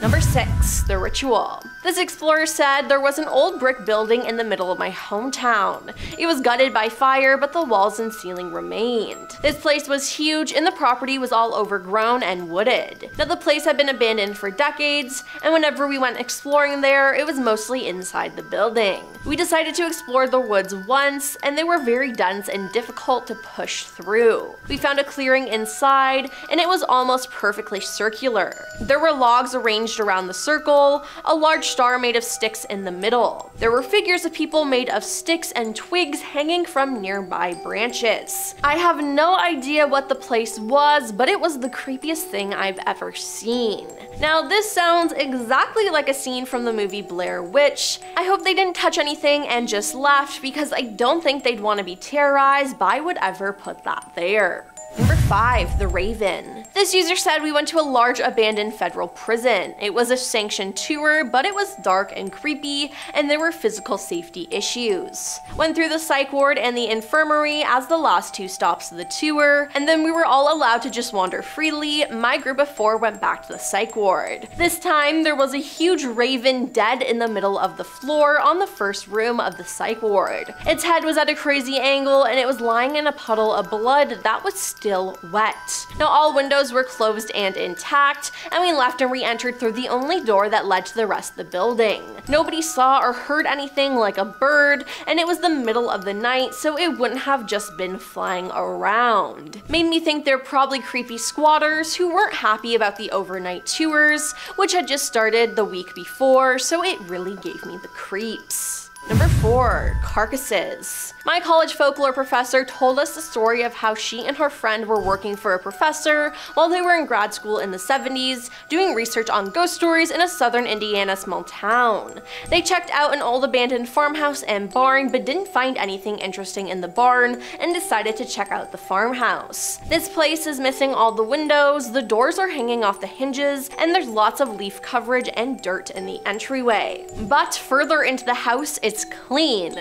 Number 6. The Ritual. This explorer said there was an old brick building in the middle of my hometown. It was gutted by fire, but the walls and ceiling remained. This place was huge and the property was all overgrown and wooded. Now the place had been abandoned for decades, and whenever we went exploring there, it was mostly inside the building. We decided to explore the woods once, and they were very dense and difficult to push through. We found a clearing inside, and it was almost perfectly circular. There were logs arranged around the circle, a large star made of sticks in the middle. There were figures of people made of sticks and twigs hanging from nearby branches. I have no idea what the place was, but it was the creepiest thing I've ever seen. Now this sounds exactly like a scene from the movie Blair Witch. I hope they didn't touch anything and just left, because I don't think they'd want to be terrorized by whatever put that there. Number 5. The Raven. This user said we went to a large abandoned federal prison. It was a sanctioned tour, but it was dark and creepy, and there were physical safety issues. Went through the psych ward and the infirmary as the last 2 stops of the tour, and then we were all allowed to just wander freely. My group of 4 went back to the psych ward. This time, there was a huge raven dead in the middle of the floor on the first room of the psych ward. Its head was at a crazy angle, and it was lying in a puddle of blood that was still wet. Now all windows were closed and intact, and we left and re-entered through the only door that led to the rest of the building. Nobody saw or heard anything like a bird, and it was the middle of the night, so it wouldn't have just been flying around. Made me think they're probably creepy squatters who weren't happy about the overnight tours, which had just started the week before, so it really gave me the creeps. Number 4. Carcasses. My college folklore professor told us the story of how she and her friend were working for a professor while they were in grad school in the 70s, doing research on ghost stories in a southern Indiana small town. They checked out an old abandoned farmhouse and barn, but didn't find anything interesting in the barn and decided to check out the farmhouse. This place is missing all the windows, the doors are hanging off the hinges, and there's lots of leaf coverage and dirt in the entryway. But further into the house, it's clean.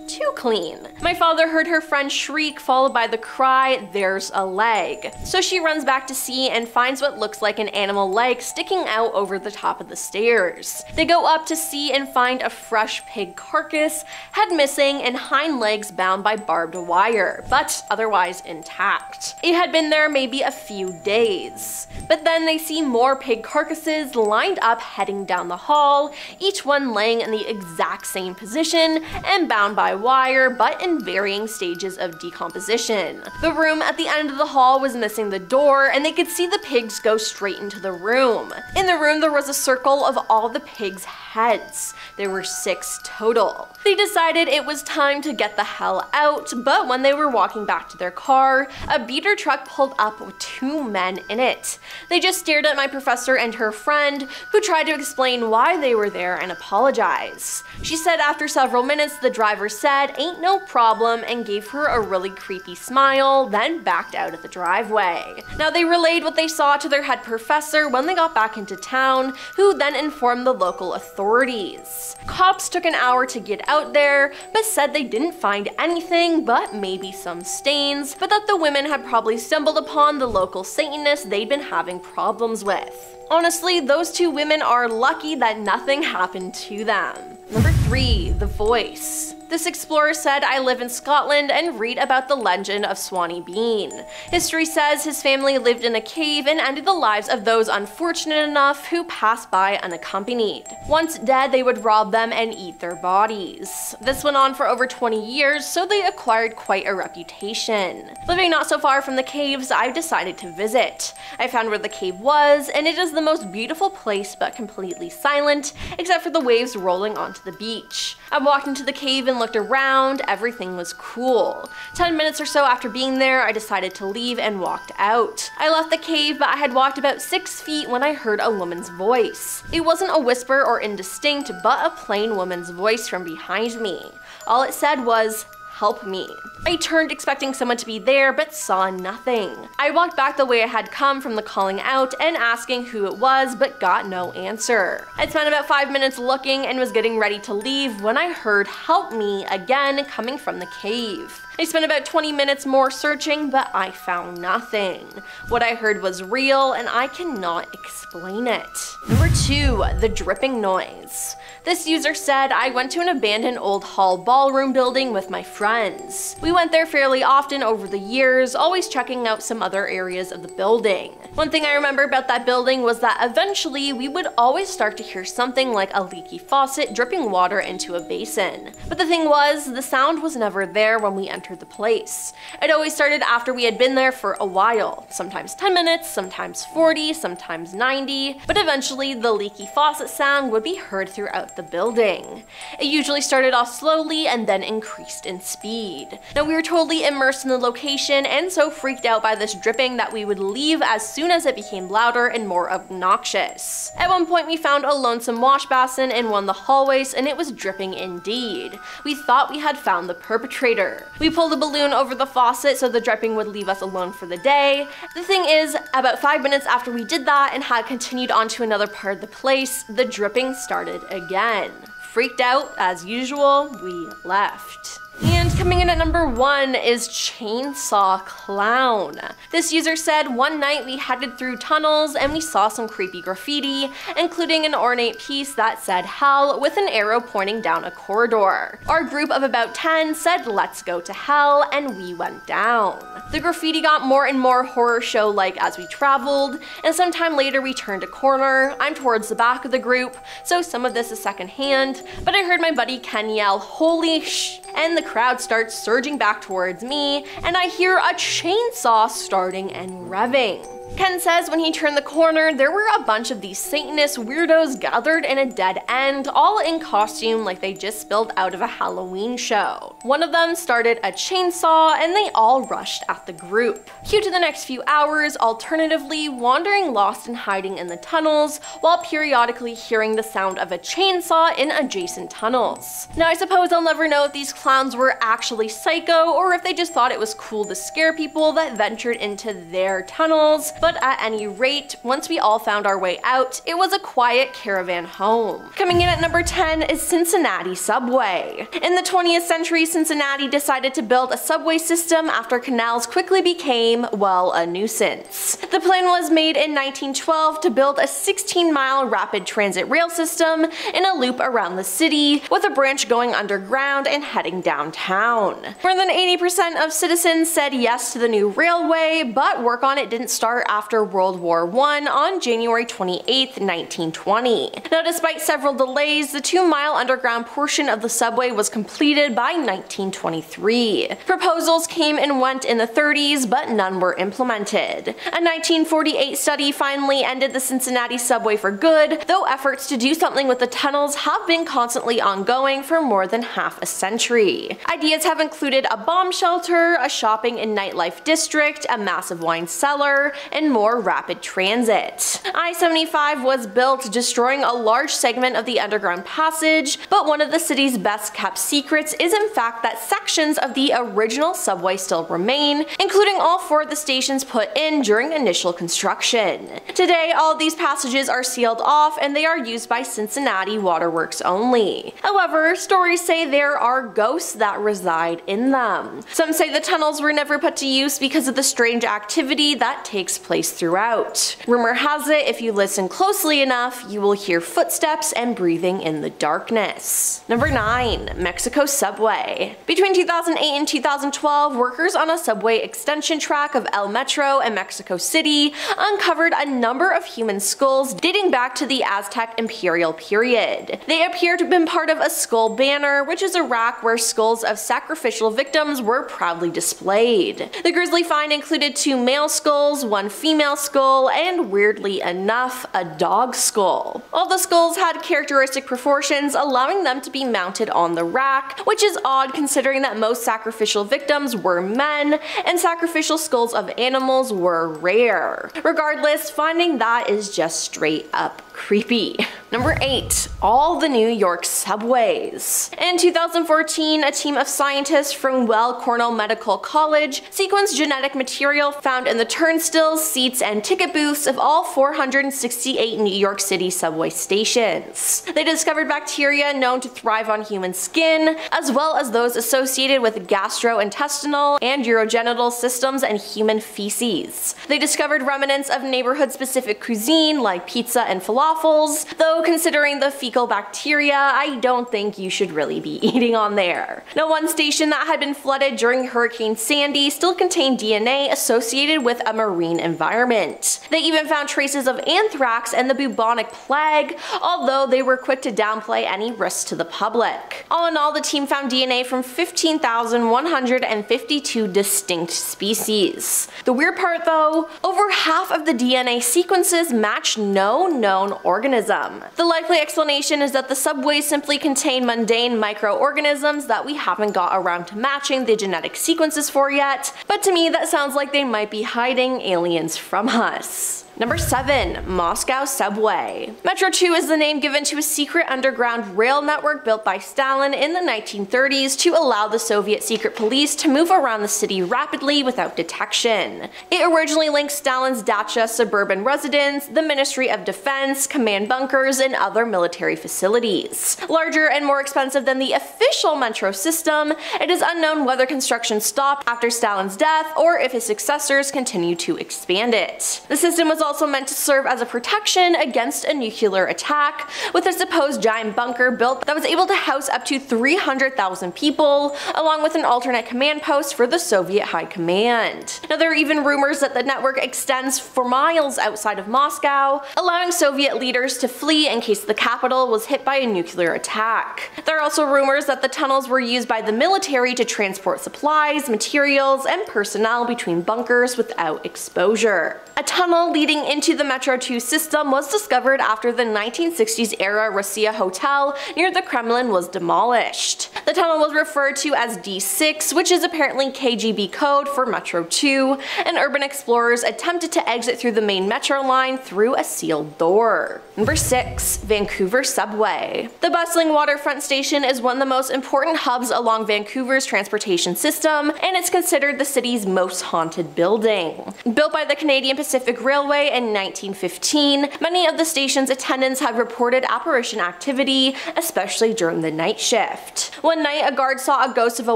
Too clean. My father heard her friend shriek, followed by the cry, "There's a leg." So she runs back to see and finds what looks like an animal leg sticking out over the top of the stairs. They go up to see and find a fresh pig carcass, head missing and hind legs bound by barbed wire, but otherwise intact. It had been there maybe a few days. But then they see more pig carcasses lined up heading down the hall, each one laying in the exact same position and bound by wire, but in varying stages of decomposition. The room at the end of the hall was missing the door, and they could see the pigs go straight into the room. In the room there was a circle of all the pigs' heads. There were 6 total. They decided it was time to get the hell out, but when they were walking back to their car, a beater truck pulled up with 2 men in it. They just stared at my professor and her friend, who tried to explain why they were there and apologize. She said after several minutes the driver said, "Ain't no problem," and gave her a really creepy smile, then backed out of the driveway. Now they relayed what they saw to their head professor when they got back into town, who then informed the local authorities. Cops took an hour to get out there, but said they didn't find anything but maybe some stains, but that the women had probably stumbled upon the local Satanist they'd been having problems with. Honestly, those 2 women are lucky that nothing happened to them. Number 3, the voice. This explorer said, "I live in Scotland and read about the legend of Swanee Bean. History says his family lived in a cave and ended the lives of those unfortunate enough who passed by unaccompanied. Once dead, they would rob them and eat their bodies. This went on for over 20 years, so they acquired quite a reputation. Living not so far from the caves, I've decided to visit. I found where the cave was, and it is the most beautiful place but completely silent, except for the waves rolling onto the beach. I walked into the cave and looked around, everything was cool. 10 minutes or so after being there, I decided to leave and walked out. I left the cave, but I had walked about 6 feet when I heard a woman's voice. It wasn't a whisper or indistinct, but a plain woman's voice from behind me. All it said was, 'Help me.' I turned expecting someone to be there, but saw nothing. I walked back the way I had come from the calling out and asking who it was, but got no answer. I'd spent about 5 minutes looking and was getting ready to leave when I heard 'Help me' again coming from the cave. I spent about 20 minutes more searching, but I found nothing. What I heard was real, and I cannot explain it. Number 2, the dripping noise. This user said, "I went to an abandoned old hall ballroom building with my friends. We went there fairly often over the years, always checking out some other areas of the building. One thing I remember about that building was that eventually we would always start to hear something like a leaky faucet dripping water into a basin. But the thing was, the sound was never there when we entered the place. It always started after we had been there for a while, sometimes 10 minutes, sometimes 40, sometimes 90, but eventually the leaky faucet sound would be heard throughout the building. It usually started off slowly and then increased in speed. Now we were totally immersed in the location and so freaked out by this dripping that we would leave as soon as it became louder and more obnoxious. At one point we found a lonesome wash basin in one of the hallways and it was dripping indeed. We thought we had found the perpetrator. We pulled a balloon over the faucet so the dripping would leave us alone for the day. The thing is, about 5 minutes after we did that and had continued on to another part of the place, the dripping started again. Freaked out, as usual, we left. And coming in at number 1 is Chainsaw Clown. This user said, "One night we headed through tunnels and we saw some creepy graffiti, including an ornate piece that said hell with an arrow pointing down a corridor. Our group of about 10 said let's go to hell and we went down. The graffiti got more and more horror show-like as we traveled, and sometime later we turned a corner. I'm towards the back of the group, so some of this is secondhand, but I heard my buddy Ken yell, 'Holy sh!' and the crowd starts surging back towards me, and I hear a chainsaw starting and revving. Ken says when he turned the corner, there were a bunch of these Satanist weirdos gathered in a dead end, all in costume like they just spilled out of a Halloween show. One of them started a chainsaw and they all rushed at the group. Cue to the next few hours, alternatively wandering lost and hiding in the tunnels, while periodically hearing the sound of a chainsaw in adjacent tunnels. Now I suppose I'll never know if these clowns were actually psycho or if they just thought it was cool to scare people that ventured into their tunnels, but at any rate, once we all found our way out, it was a quiet caravan home. Coming in at number 10 is Cincinnati Subway. In the 20th century, Cincinnati decided to build a subway system after canals quickly became, well, a nuisance. The plan was made in 1912 to build a 16-mile rapid transit rail system in a loop around the city, with a branch going underground and heading downtown. More than 80% of citizens said yes to the new railway, but work on it didn't start after World War I on January 28, 1920. Now, despite several delays, the 2-mile underground portion of the subway was completed by 1923. Proposals came and went in the 30s, but none were implemented. A 1948 study finally ended the Cincinnati subway for good, though efforts to do something with the tunnels have been constantly ongoing for more than half a century. Ideas have included a bomb shelter, a shopping and nightlife district, a massive wine cellar, and more rapid transit. I-75 was built, destroying a large segment of the underground passage, but one of the city's best kept secrets is in fact that sections of the original subway still remain, including all 4 of the stations put in during initial construction. Today, all of these passages are sealed off and they are used by Cincinnati Waterworks only. However, stories say there are ghosts that reside in them. Some say the tunnels were never put to use because of the strange activity that takes place throughout. Rumor has it, if you listen closely enough, you will hear footsteps and breathing in the darkness. Number 9. Mexico Subway. Between 2008 and 2012, workers on a subway extension track of El Metro and Mexico City uncovered a number of human skulls dating back to the Aztec imperial period. They appear to have been part of a skull banner, which is a rack where skulls of sacrificial victims were proudly displayed. The grisly find included 2 male skulls, 1 female skull, and weirdly enough, a dog skull. All the skulls had characteristic proportions, allowing them to be mounted on the rack, which is odd considering that most sacrificial victims were men, and sacrificial skulls of animals were rare. Regardless, finding that is just straight up creepy. Number 8. All the New York subways. In 2014, a team of scientists from Weill Cornell Medical College sequenced genetic material found in the turnstiles, seats, and ticket booths of all 468 New York City subway stations. They discovered bacteria known to thrive on human skin, as well as those associated with gastrointestinal and urogenital systems and human feces. They discovered remnants of neighborhood-specific cuisine like pizza and falafels, though considering the fecal bacteria, I don't think you should really be eating on there. Now, one station that had been flooded during Hurricane Sandy still contained DNA associated with a marine environment. They even found traces of anthrax and the bubonic plague, although they were quick to downplay any risks to the public. All in all, the team found DNA from 15,152 distinct species. The weird part though, over half of the DNA sequences match no known organism. The likely explanation is that the subways simply contain mundane microorganisms that we haven't got around to matching the genetic sequences for yet, but to me that sounds like they might be hiding aliens from us. Number 7. Moscow Subway. Metro 2 is the name given to a secret underground rail network built by Stalin in the 1930s to allow the Soviet secret police to move around the city rapidly without detection. It originally linked Stalin's dacha suburban residence, the Ministry of Defense, command bunkers, and other military facilities. Larger and more expensive than the official metro system, it is unknown whether construction stopped after Stalin's death or if his successors continued to expand it. The system was also meant to serve as a protection against a nuclear attack, with a supposed giant bunker built that was able to house up to 300,000 people, along with an alternate command post for the Soviet High Command. Now, there are even rumors that the network extends for miles outside of Moscow, allowing Soviet leaders to flee in case the capital was hit by a nuclear attack. There are also rumors that the tunnels were used by the military to transport supplies, materials, and personnel between bunkers without exposure. A tunnel leading into the Metro 2 system was discovered after the 1960s era Rossiya Hotel near the Kremlin was demolished. The tunnel was referred to as D6, which is apparently KGB code for Metro 2, and urban explorers attempted to exit through the main metro line through a sealed door. Number 6. Vancouver Subway. The bustling waterfront station is one of the most important hubs along Vancouver's transportation system, and it's considered the city's most haunted building. Built by the Canadian Pacific Railway subway in 1915, many of the station's attendants have reported apparition activity, especially during the night shift. One night, a guard saw a ghost of a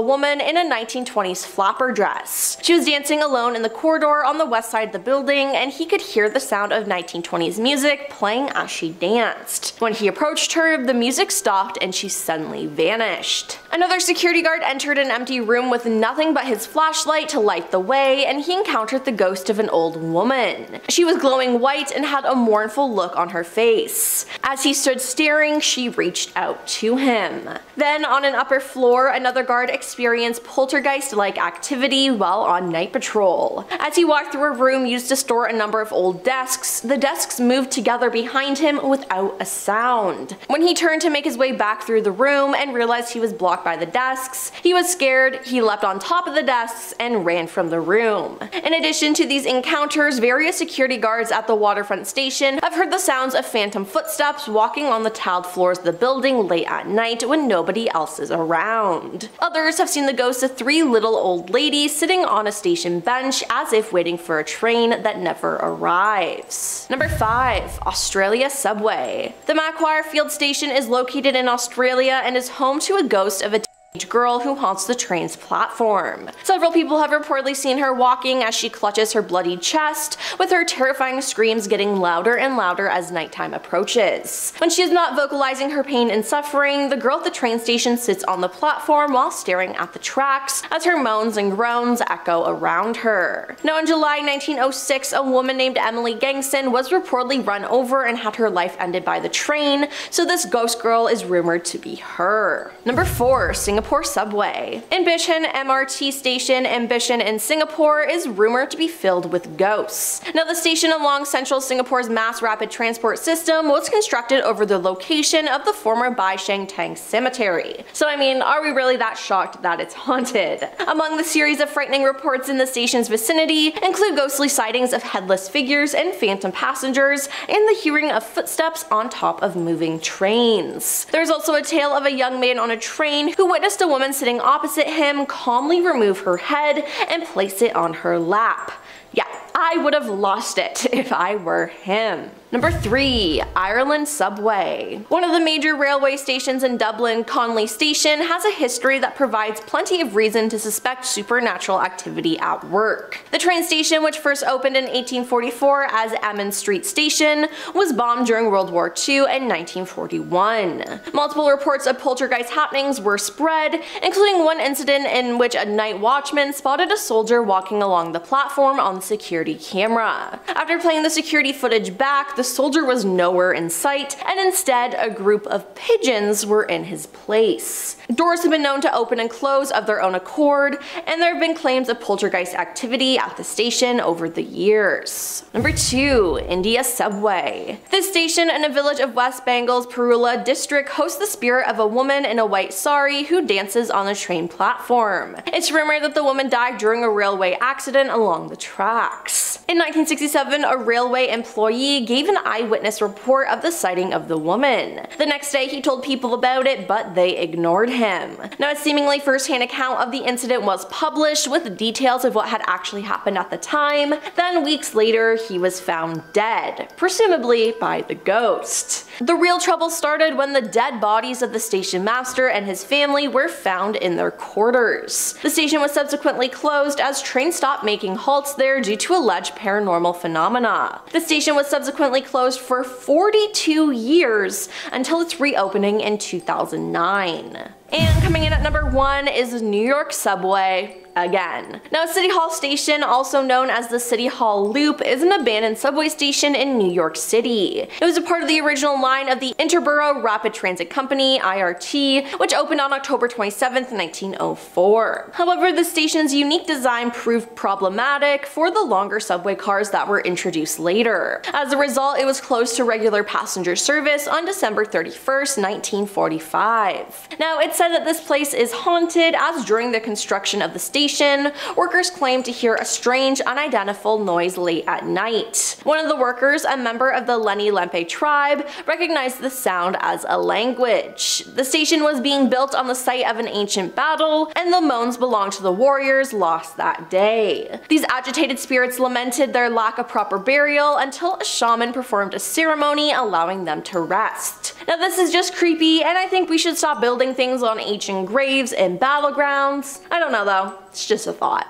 woman in a 1920s flapper dress. She was dancing alone in the corridor on the west side of the building, and he could hear the sound of 1920s music playing as she danced. When he approached her, the music stopped and she suddenly vanished. Another security guard entered an empty room with nothing but his flashlight to light the way, and he encountered the ghost of an old woman. She was glowing white and had a mournful look on her face. As he stood staring, she reached out to him. Then, on an upper floor, another guard experienced poltergeist-like activity while on night patrol. As he walked through a room used to store a number of old desks, the desks moved together behind him without a sound. When he turned to make his way back through the room and realized he was blocked by the desks, he was scared, he leapt on top of the desks, and ran from the room. In addition to these encounters, various security guards at the waterfront station have heard the sounds of phantom footsteps walking on the tiled floors of the building late at night when nobody else is around. Others have seen the ghosts of 3 little old ladies sitting on a station bench as if waiting for a train that never arrives. Number 5. Australia Subway. The Macquarie Field Station is located in Australia and is home to a ghost of a girl who haunts the train's platform. Several people have reportedly seen her walking as she clutches her bloodied chest, with her terrifying screams getting louder and louder as nighttime approaches. When she is not vocalizing her pain and suffering, the girl at the train station sits on the platform while staring at the tracks as her moans and groans echo around her. Now, in July 1906, a woman named Emily Gangson was reportedly run over and had her life ended by the train, so this ghost girl is rumored to be her. Number 4. Singapore Subway. Ambition MRT station Ambition in Singapore is rumored to be filled with ghosts. Now, the station along central Singapore's mass rapid transport system was constructed over the location of the former Bai Sheng Tang Cemetery. So I mean, are we really that shocked that it's haunted? Among the series of frightening reports in the station's vicinity include ghostly sightings of headless figures and phantom passengers, and the hearing of footsteps on top of moving trains. There's also a tale of a young man on a train who witnessed a woman sitting opposite him calmly remove her head and place it on her lap. Yeah, I would have lost it if I were him. Number 3. Ireland Subway. One of the major railway stations in Dublin, Conley Station, has a history that provides plenty of reason to suspect supernatural activity at work. The train station, which first opened in 1844 as Ammon Street Station, was bombed during World War II in 1941. Multiple reports of poltergeist happenings were spread, including one incident in which a night watchman spotted a soldier walking along the platform on the security camera. After playing the security footage back, the soldier was nowhere in sight, and instead a group of pigeons were in his place. Doors have been known to open and close of their own accord, and there have been claims of poltergeist activity at the station over the years. Number 2. India Subway. This station in a village of West Bengal's Parula district hosts the spirit of a woman in a white sari who dances on the train platform. It's rumored that the woman died during a railway accident along the tracks. In 1967, a railway employee gave an eyewitness report of the sighting of the woman. The next day, he told people about it, but they ignored him. Now, a seemingly first-hand account of the incident was published with details of what had actually happened at the time. Then, weeks later, he was found dead, presumably by the ghost. The real trouble started when the dead bodies of the station master and his family were found in their quarters. The station was subsequently closed as trains stopped making halts there due to alleged paranormal phenomena. The station was subsequently closed for 42 years until its reopening in 2009. And coming in at number 1 is New York Subway. Again. Now, City Hall Station, also known as the City Hall Loop, is an abandoned subway station in New York City. It was a part of the original line of the Interborough Rapid Transit Company, IRT, which opened on October 27, 1904. However, the station's unique design proved problematic for the longer subway cars that were introduced later. As a result, it was closed to regular passenger service on December 31st, 1945. Now, it's said that this place is haunted as during the construction of the station, station, workers claimed to hear a strange, unidentifiable noise late at night. One of the workers, a member of the Lenni Lempe tribe, recognized the sound as a language. The station was being built on the site of an ancient battle, and the moans belonged to the warriors lost that day. These agitated spirits lamented their lack of proper burial until a shaman performed a ceremony allowing them to rest. Now this is just creepy, and I think we should stop building things on ancient graves and battlegrounds. I don't know though, it's just a thought.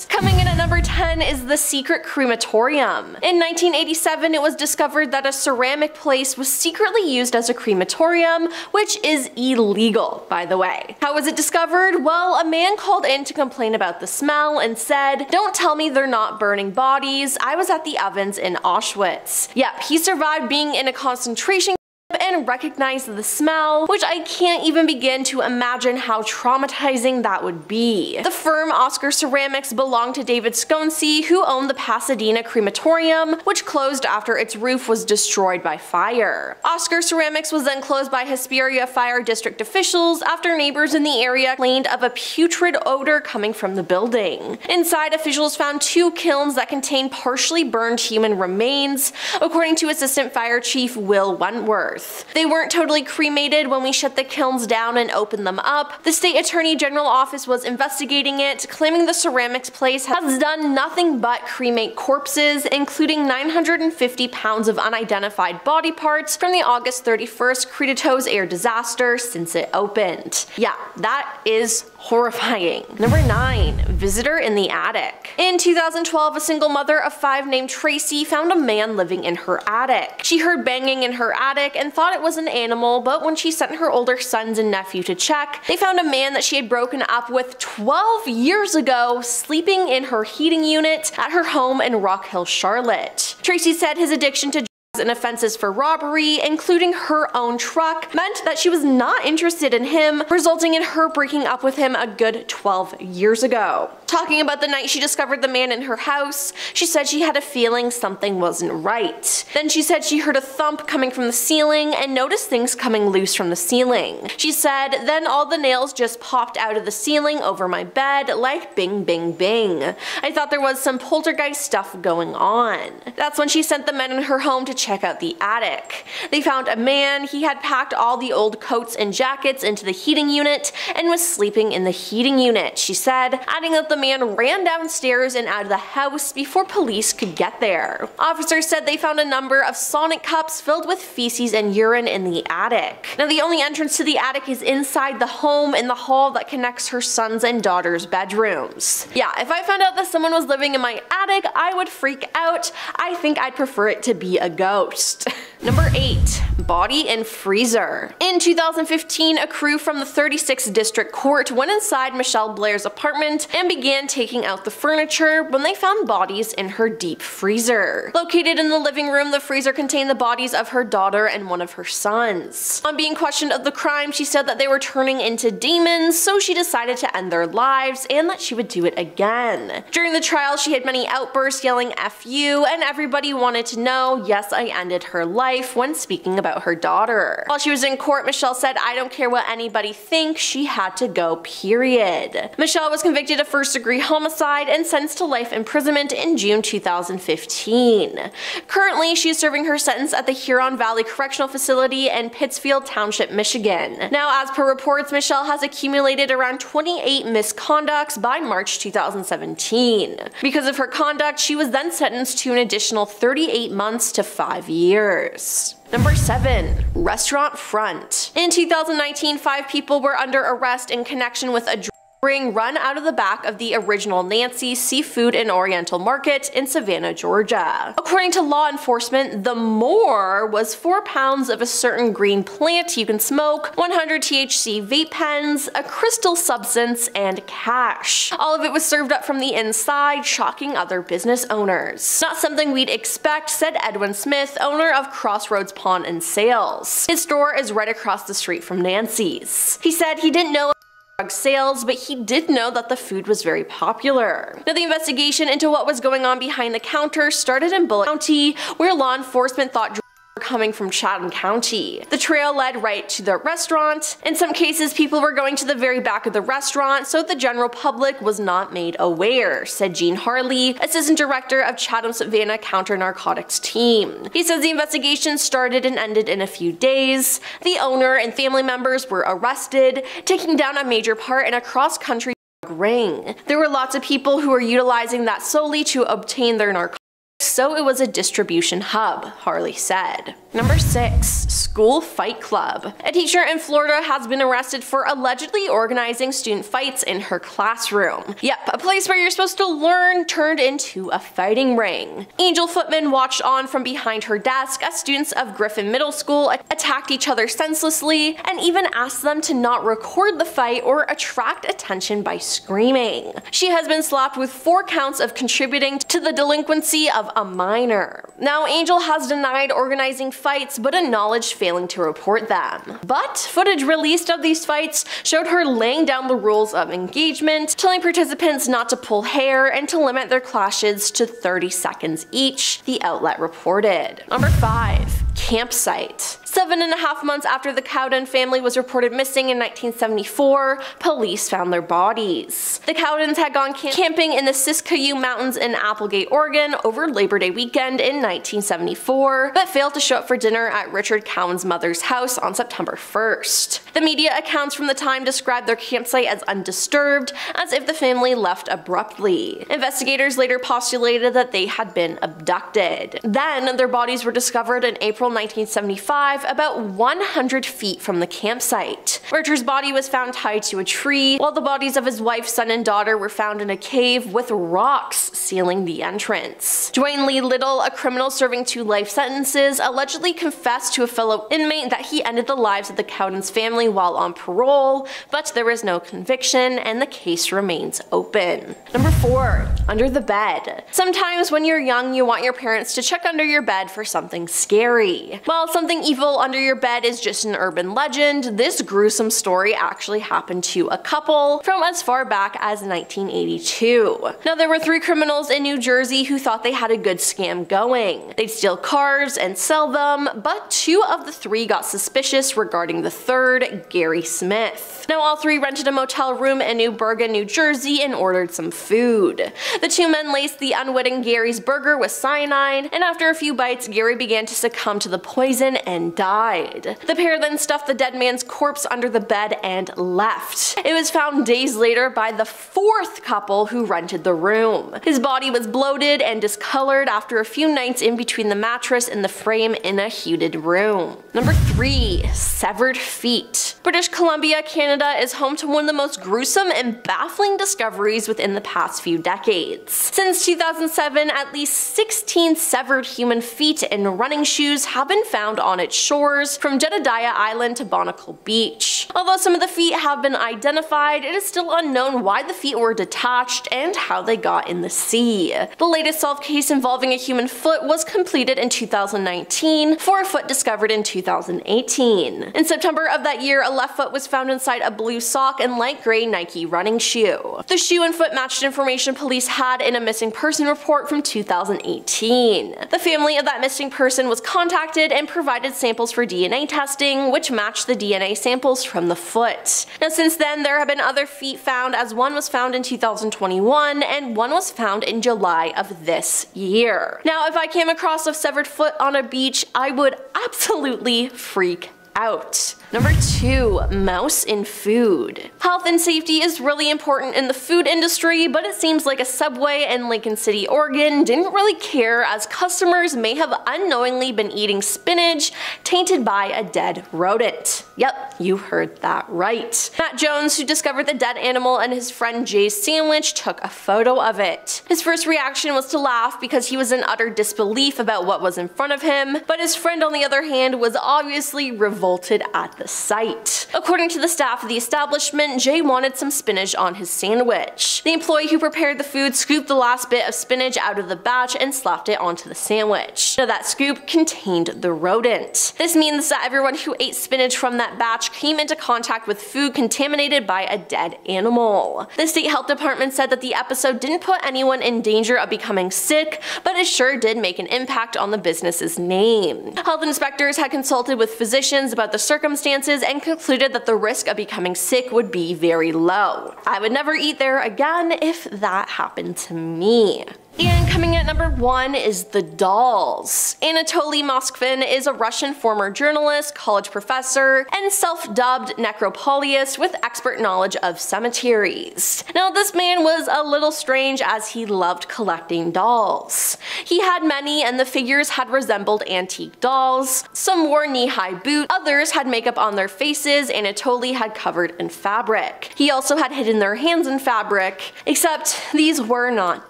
Coming in at number 10 is the secret crematorium. In 1987, it was discovered that a ceramic place was secretly used as a crematorium, which is illegal, by the way. How was it discovered? Well, a man called in to complain about the smell and said, "Don't tell me they're not burning bodies. I was at the ovens in Auschwitz." Yep, he survived being in a concentration and recognized the smell, which I can't even begin to imagine how traumatizing that would be. The firm Oscar Ceramics belonged to David Sconsi, who owned the Pasadena crematorium, which closed after its roof was destroyed by fire. Oscar Ceramics was then closed by Hesperia Fire District officials after neighbors in the area complained of a putrid odor coming from the building. Inside, officials found 2 kilns that contained partially burned human remains, according to Assistant Fire Chief Will Wentworth. They weren't totally cremated when we shut the kilns down and opened them up. The State Attorney General Office was investigating it, claiming the ceramics place has done nothing but cremate corpses, including 950 pounds of unidentified body parts from the August 31st Crittatoes air disaster since it opened. Yeah, that is horrifying. Number 9. Visitor in the attic. In 2012, a single mother of 5 named Tracy found a man living in her attic. She heard banging in her attic and thought it was an animal, but when she sent her older sons and nephew to check, they found a man that she had broken up with 12 years ago sleeping in her heating unit at her home in Rock Hill, Charlotte. Tracy said his addiction to and offenses for robbery, including her own truck, meant that she was not interested in him, resulting in her breaking up with him a good 12 years ago. Talking about the night she discovered the man in her house, she said she had a feeling something wasn't right. Then she said she heard a thump coming from the ceiling and noticed things coming loose from the ceiling. She said, "Then all the nails just popped out of the ceiling over my bed like bing bing bing. I thought there was some poltergeist stuff going on." That's when she sent the men in her home to check out the attic. They found a man. He had packed all the old coats and jackets into the heating unit and was sleeping in the heating unit, she said, adding that the man ran downstairs and out of the house before police could get there. Officers said they found a number of sonic cups filled with feces and urine in the attic. Now the only entrance to the attic is inside the home in the hall that connects her sons and daughter's bedrooms. Yeah, if I found out that someone was living in my attic, I would freak out. I think I'd prefer it to be a ghost. Number 8. Body in freezer. In 2015, a crew from the 36th District Court went inside Michelle Blair's apartment and began taking out the furniture when they found bodies in her deep freezer. Located in the living room, the freezer contained the bodies of her daughter and one of her sons. On being questioned of the crime, she said that they were turning into demons, so she decided to end their lives and that she would do it again. During the trial, she had many outbursts yelling "F you," and everybody wanted to know, yes, I ended her life, when speaking about her daughter. While she was in court, Michelle said, "I don't care what anybody thinks, she had to go, period." Michelle was convicted of first-degree homicide and sentenced to life imprisonment in June 2015. Currently, she is serving her sentence at the Huron Valley Correctional Facility in Pittsfield Township, Michigan. Now, as per reports, Michelle has accumulated around 28 misconducts by March 2017. Because of her conduct, she was then sentenced to an additional 38 months to 5 years. Number 7. Restaurant front. In 2019, 5 people were under arrest in connection with a ring run out of the back of the original Nancy's Seafood and Oriental Market in Savannah, Georgia. According to law enforcement, the more was 4 pounds of a certain green plant you can smoke, 100 THC vape pens, a crystal substance, and cash. All of it was served up from the inside, shocking other business owners. Not something we'd expect, said Edwin Smith, owner of Crossroads Pawn and Sales. His store is right across the street from Nancy's. He said he didn't know drug sales, but he did know that the food was very popular. Now, the investigation into what was going on behind the counter started in Bullitt County, where law enforcement thought drugs were coming from Chatham County. The trail led right to the restaurant. In some cases, people were going to the very back of the restaurant, so the general public was not made aware, said Gene Harley, assistant director of Chatham's Savannah counter-narcotics team. He says the investigation started and ended in a few days. The owner and family members were arrested, taking down a major part in a cross-country ring. There were lots of people who were utilizing that solely to obtain their narcotics, so it was a distribution hub, Harley said. Number 6. School Fight Club. A teacher in Florida has been arrested for allegedly organizing student fights in her classroom. Yep, a place where you're supposed to learn turned into a fighting ring. Angel Footman watched on from behind her desk as students of Griffin Middle School attacked each other senselessly and even asked them to not record the fight or attract attention by screaming. She has been slapped with 4 counts of contributing to the delinquency of a minor. Now, Angel has denied organizing fights but acknowledged failing to report them. But footage released of these fights showed her laying down the rules of engagement, telling participants not to pull hair and to limit their clashes to 30 seconds each, the outlet reported. Number 5. Campsite. 7.5 months after the Cowden family was reported missing in 1974, police found their bodies. The Cowdens had gone camping in the Siskiyou Mountains in Applegate, Oregon over Labor Day weekend in 1974, but failed to show up for dinner at Richard Cowan's mother's house on September 1st. The media accounts from the time described their campsite as undisturbed, as if the family left abruptly. Investigators later postulated that they had been abducted. Then, their bodies were discovered in April 1975, about 100 feet from the campsite. Richard's body was found tied to a tree, while the bodies of his wife, son, and daughter were found in a cave with rocks sealing the entrance. Dwayne Lee Little, a criminal serving 2 life sentences, allegedly confessed to a fellow inmate that he ended the lives of the Cowdens family while on parole, but there was no conviction and the case remains open. Number 4. Under the bed. Sometimes when you're young, you want your parents to check under your bed for something scary. While something evil under your bed is just an urban legend, this gruesome story actually happened to a couple from as far back as 1982. Now, there were 3 criminals in New Jersey who thought they had a good scam going. They'd steal cars and sell them, but 2 of the 3 got suspicious regarding the 3rd, Gary Smith. Now, all 3 rented a motel room in New Bergen, New Jersey and ordered some food. The 2 men laced the unwitting Gary's burger with cyanide, and after a few bites, Gary began to succumb to the poison and died. The pair then stuffed the dead man's corpse under the bed and left. It was found days later by the 4th couple who rented the room. His body was bloated and discolored after a few nights in between the mattress and the frame in a heated room. Number 3. Severed feet. British Columbia, Canada is home to one of the most gruesome and baffling discoveries within the past few decades. Since 2007, at least 16 severed human feet and running shoes have been found on its shores, from Jedediah Island to Barnacle Beach. Although some of the feet have been identified, it is still unknown why the feet were detached and how they got in the sea. The latest solved case involving a human foot was completed in 2019 for a foot discovered in 2018. In September of that year, a left foot was found inside a blue sock and light gray Nike running shoe. The shoe and foot matched information police had in a missing person report from 2018. The family of that missing person was contacted and provided samples for DNA testing, which matched the DNA samples from the foot. Now, since then, there have been other feet found, as one was found in 2021 and one was found in July of this year. Now, if I came across a severed foot on a beach, I would absolutely freak out. Number 2. Mouse in food. Health and safety is really important in the food industry, but it seems like a Subway in Lincoln City, Oregon didn't really care, as customers may have unknowingly been eating spinach tainted by a dead rodent. Yep, you heard that right. Matt Jones, who discovered the dead animal and his friend Jay's sandwich, took a photo of it. His first reaction was to laugh because he was in utter disbelief about what was in front of him, but his friend, on the other hand, was obviously revolted at the sight. According to the staff of the establishment, Jay wanted some spinach on his sandwich. The employee who prepared the food scooped the last bit of spinach out of the batch and slapped it onto the sandwich. Now, that scoop contained the rodent. This means that everyone who ate spinach from that that batch came into contact with food contaminated by a dead animal. The state health department said that the episode didn't put anyone in danger of becoming sick, but it sure did make an impact on the business's name. Health inspectors had consulted with physicians about the circumstances and concluded that the risk of becoming sick would be very low. I would never eat there again if that happened to me. And coming at number 1 is the dolls. Anatoly Moskvin is a Russian former journalist, college professor, and self-dubbed necropoliist with expert knowledge of cemeteries. Now this man was a little strange as he loved collecting dolls. He had many and the figures had resembled antique dolls. Some wore knee-high boots, others had makeup on their faces Anatoly had covered in fabric. He also had hidden their hands in fabric, except these were not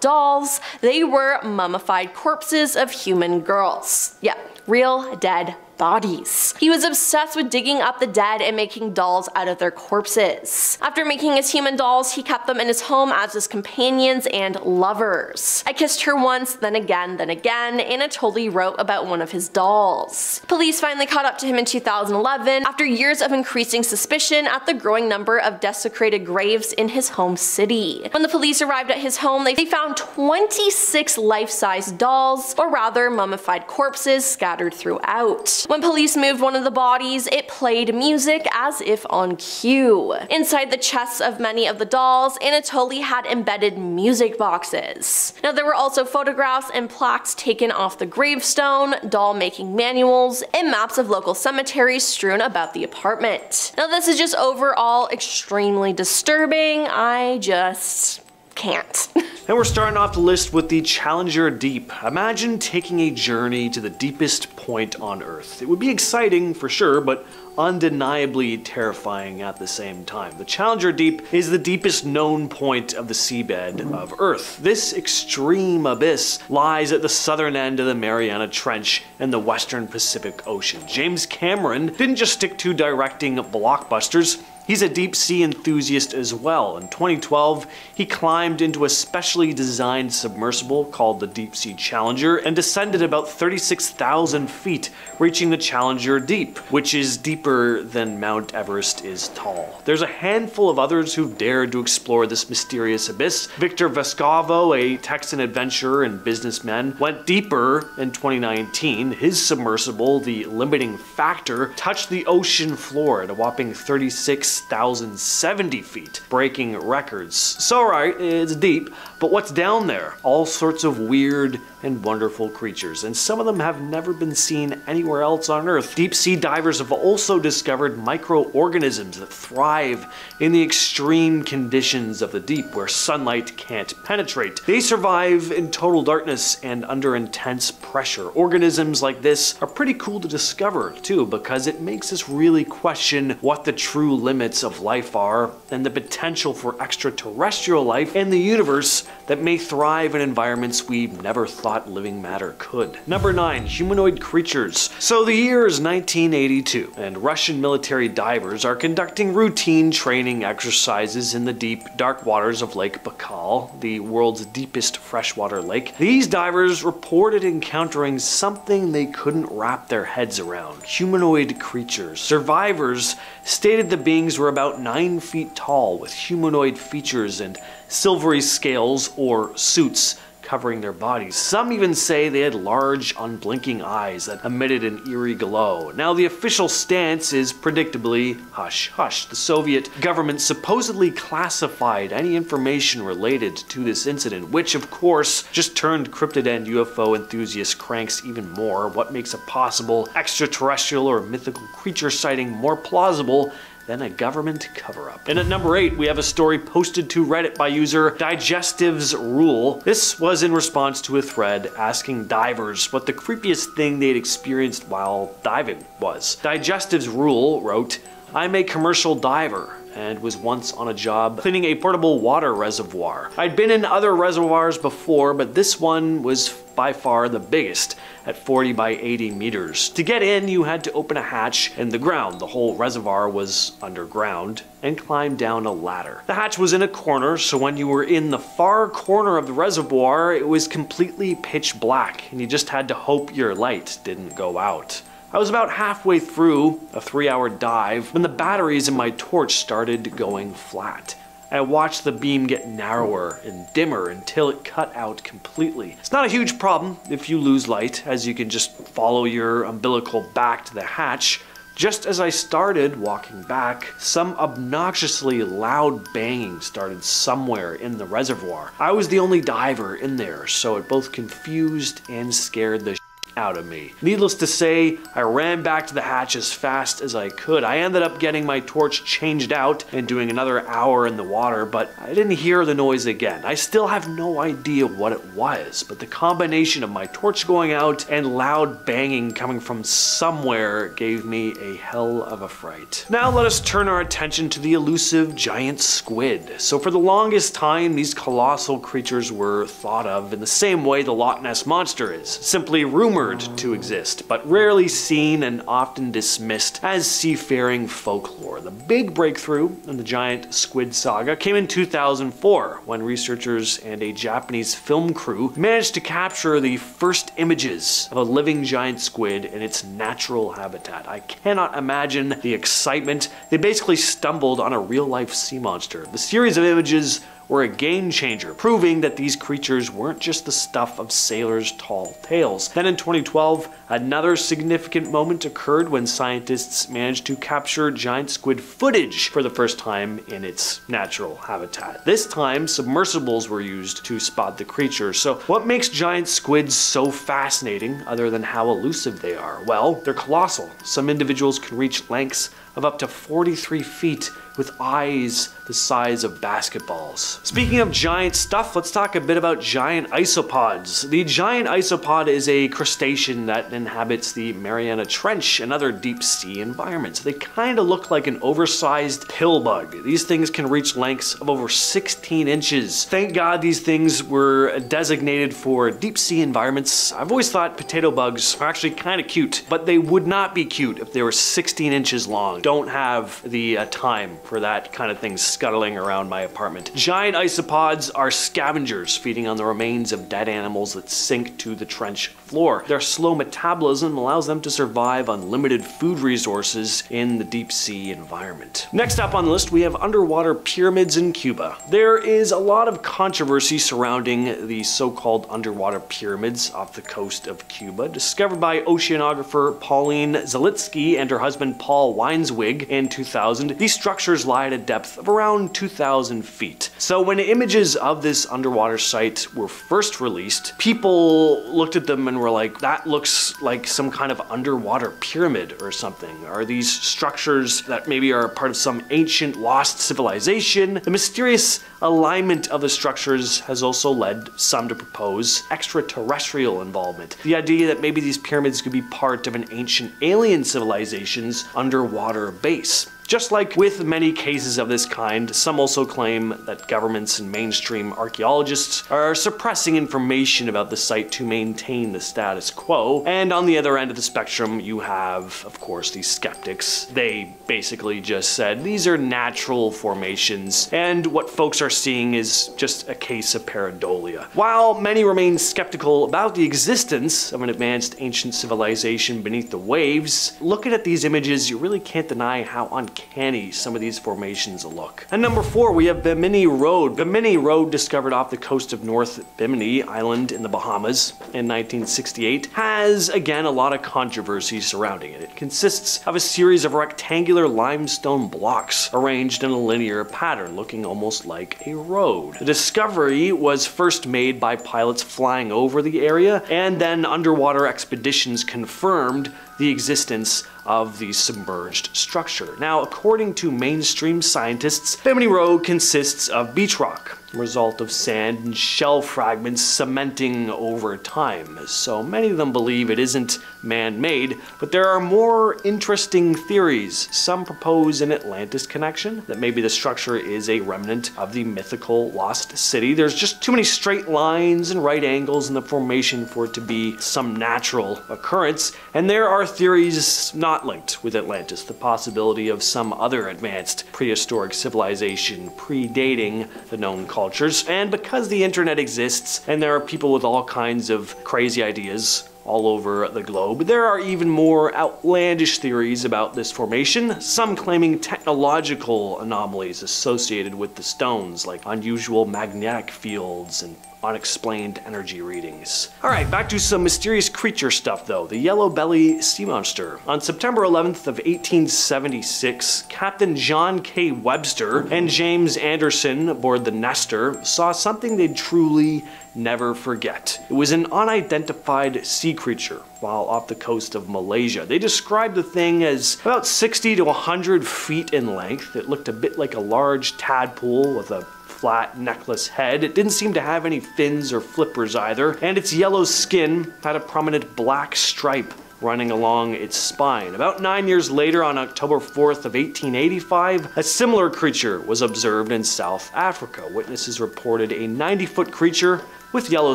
dolls. They were mummified corpses of human girls. Yeah, real dead bodies. He was obsessed with digging up the dead and making dolls out of their corpses. After making his human dolls, he kept them in his home as his companions and lovers. I kissed her once, then again, Anatoly wrote about one of his dolls. Police finally caught up to him in 2011 after years of increasing suspicion at the growing number of desecrated graves in his home city. When the police arrived at his home, they found 26 life-size dolls, or rather mummified corpses, scattered throughout. When police moved one of the bodies, it played music as if on cue. Inside the chests of many of the dolls, Anatoly had embedded music boxes. Now there were also photographs and plaques taken off the gravestone, doll making manuals, and maps of local cemeteries strewn about the apartment. Now this is just overall extremely disturbing. I just can't. And we're starting off the list with the Challenger Deep. Imagine taking a journey to the deepest point on Earth. It would be exciting for sure, but undeniably terrifying at the same time. The Challenger Deep is the deepest known point of the seabed of Earth. This extreme abyss lies at the southern end of the Mariana Trench in the western Pacific Ocean. James Cameron didn't just stick to directing blockbusters. He's a deep sea enthusiast as well. In 2012, he climbed into a specially designed submersible called the Deep Sea Challenger and descended about 36,000 feet, reaching the Challenger Deep, which is deeper than Mount Everest is tall. There's a handful of others who've dared to explore this mysterious abyss. Victor Vescovo, a Texan adventurer and businessman, went deeper in 2019. His submersible, the Limiting Factor, touched the ocean floor at a whopping 36,070 feet, breaking records. So right, it's deep, but what's down there? All sorts of weird and wonderful creatures, and some of them have never been seen anywhere else on Earth. Deep sea divers have also discovered microorganisms that thrive in the extreme conditions of the deep where sunlight can't penetrate. They survive in total darkness and under intense pressure. Organisms like this are pretty cool to discover too, because it makes us really question what the true limits of life are and the potential for extraterrestrial life in the universe that may thrive in environments we've never thought living matter could. Number 9. Humanoid creatures. So the year is 1982, and Russian military divers are conducting routine training exercises in the deep, dark waters of Lake Baikal, the world's deepest freshwater lake. These divers reported encountering something they couldn't wrap their heads around. Humanoid creatures. Survivors stated the beings were about 9 feet tall with humanoid features and silvery scales or suits covering their bodies. Some even say they had large, unblinking eyes that emitted an eerie glow. Now, the official stance is predictably hush hush. The Soviet government supposedly classified any information related to this incident, which of course just turned cryptid and UFO enthusiast cranks even more. What makes a possible extraterrestrial or mythical creature sighting more plausible than a government cover-up? And at number 8, we have a story posted to Reddit by user Digestive's Rule. This was in response to a thread asking divers what the creepiest thing they'd experienced while diving was. Digestive's Rule wrote, "I'm a commercial diver and was once on a job cleaning a portable water reservoir. I'd been in other reservoirs before, but this one was by far the biggest, at 40 by 80 meters. To get in, you had to open a hatch in the ground. The whole reservoir was underground, and climb down a ladder. The hatch was in a corner, so when you were in the far corner of the reservoir, it was completely pitch black, and you just had to hope your light didn't go out. I was about halfway through a 3-hour dive when the batteries in my torch started going flat. I watched the beam get narrower and dimmer until it cut out completely. It's not a huge problem if you lose light, as you can just follow your umbilical back to the hatch. Just as I started walking back, some obnoxiously loud banging started somewhere in the reservoir. I was the only diver in there, so it both confused and scared the out of me. Needless to say, I ran back to the hatch as fast as I could. I ended up getting my torch changed out and doing another hour in the water, but I didn't hear the noise again. I still have no idea what it was, but the combination of my torch going out and loud banging coming from somewhere gave me a hell of a fright. Now let us turn our attention to the elusive giant squid. So for the longest time, these colossal creatures were thought of in the same way the Loch Ness Monster is, simply rumored to exist, but rarely seen and often dismissed as seafaring folklore. The big breakthrough in the giant squid saga came in 2004, when researchers and a Japanese film crew managed to capture the first images of a living giant squid in its natural habitat. I cannot imagine the excitement. They basically stumbled on a real-life sea monster. The series of images were a game changer, proving that these creatures weren't just the stuff of sailors' tall tales. Then in 2012, another significant moment occurred when scientists managed to capture giant squid footage for the first time in its natural habitat. This time, submersibles were used to spot the creature. So what makes giant squids so fascinating, other than how elusive they are? Well, they're colossal. Some individuals can reach lengths of up to 43 feet with eyes the size of basketballs. Speaking of giant stuff, let's talk a bit about giant isopods. The giant isopod is a crustacean that inhabits the Mariana Trench and other deep sea environments. They kind of look like an oversized pill bug. These things can reach lengths of over 16 inches. Thank God these things were designated for deep sea environments. I've always thought potato bugs are actually kind of cute, but they would not be cute if they were 16 inches long. Don't have the time for that kind of thing scuttling around my apartment. Giant isopods are scavengers feeding on the remains of dead animals that sink to the trench floor. Their slow metabolism allows them to survive on limited food resources in the deep sea environment. Next up on the list, we have underwater pyramids in Cuba. There is a lot of controversy surrounding the so-called underwater pyramids off the coast of Cuba, discovered by oceanographer Pauline Zalitsky and her husband Paul Weinswig in 2000. These structures lie at a depth of around 2,000 feet. So when images of this underwater site were first released, people looked at them and were like, that looks like some kind of underwater pyramid or something. Are these structures that maybe are part of some ancient lost civilization? The mysterious alignment of the structures has also led some to propose extraterrestrial involvement. The idea that maybe these pyramids could be part of an ancient alien civilization's underwater base. Just like with many cases of this kind, some also claim that governments and mainstream archaeologists are suppressing information about the site to maintain the status quo. And on the other end of the spectrum, you have, of course, these skeptics. They basically just said, these are natural formations, and what folks are seeing is just a case of pareidolia. While many remain skeptical about the existence of an advanced ancient civilization beneath the waves, looking at these images, you really can't deny how uncanny some of these formations look. And number 4, we have Bimini Road. Bimini Road, discovered off the coast of North Bimini Island in the Bahamas in 1968, has again a lot of controversy surrounding it. It consists of a series of rectangular limestone blocks arranged in a linear pattern, looking almost like a road. The discovery was first made by pilots flying over the area, and then underwater expeditions confirmed the existence of the submerged structure. Now, according to mainstream scientists, Bimini Road consists of beach rock, a result of sand and shell fragments cementing over time. So many of them believe it isn't man-made, but there are more interesting theories. Some propose an Atlantis connection, that maybe the structure is a remnant of the mythical lost city. There's just too many straight lines and right angles in the formation for it to be some natural occurrence, and there are theories not linked with Atlantis, the possibility of some other advanced prehistoric civilization predating the known cultures. And because the internet exists and there are people with all kinds of crazy ideas all over the globe. There are even more outlandish theories about this formation, some claiming technological anomalies associated with the stones, like unusual magnetic fields and unexplained energy readings. Alright, back to some mysterious creature stuff though, the yellow belly sea monster. On September 11th of 1876, Captain John K. Webster and James Anderson aboard the Nestor saw something they'd truly never forget. It was an unidentified sea creature while off the coast of Malaysia. They described the thing as about 60 to 100 feet in length. It looked a bit like a large tadpole with a flat necklace head. It didn't seem to have any fins or flippers either, and its yellow skin had a prominent black stripe running along its spine. About 9 years later, on October 4th of 1885, a similar creature was observed in South Africa. Witnesses reported a 90-foot creature with yellow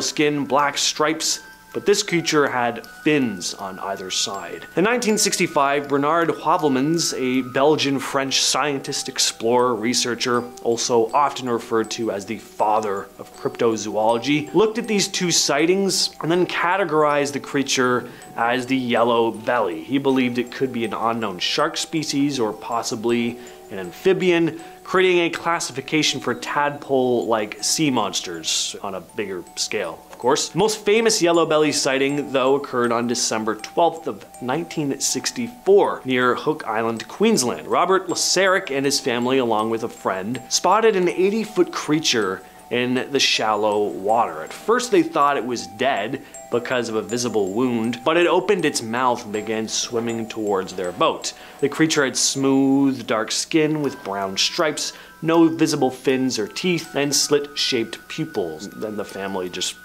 skin, black stripes, but this creature had fins on either side. In 1965, Bernard Heuvelmans, a Belgian-French scientist, explorer, researcher, also often referred to as the father of cryptozoology, looked at these two sightings and then categorized the creature as the yellow belly. He believed it could be an unknown shark species or possibly an amphibian, creating a classification for tadpole-like sea monsters on a bigger scale. Of course. The most famous yellow belly sighting, though, occurred on December 12th of 1964 near Hook Island, Queensland. Robert Lasarick and his family, along with a friend, spotted an 80-foot creature in the shallow water. At first they thought it was dead because of a visible wound, but it opened its mouth and began swimming towards their boat. The creature had smooth, dark skin with brown stripes, no visible fins or teeth, and slit-shaped pupils. Then the family just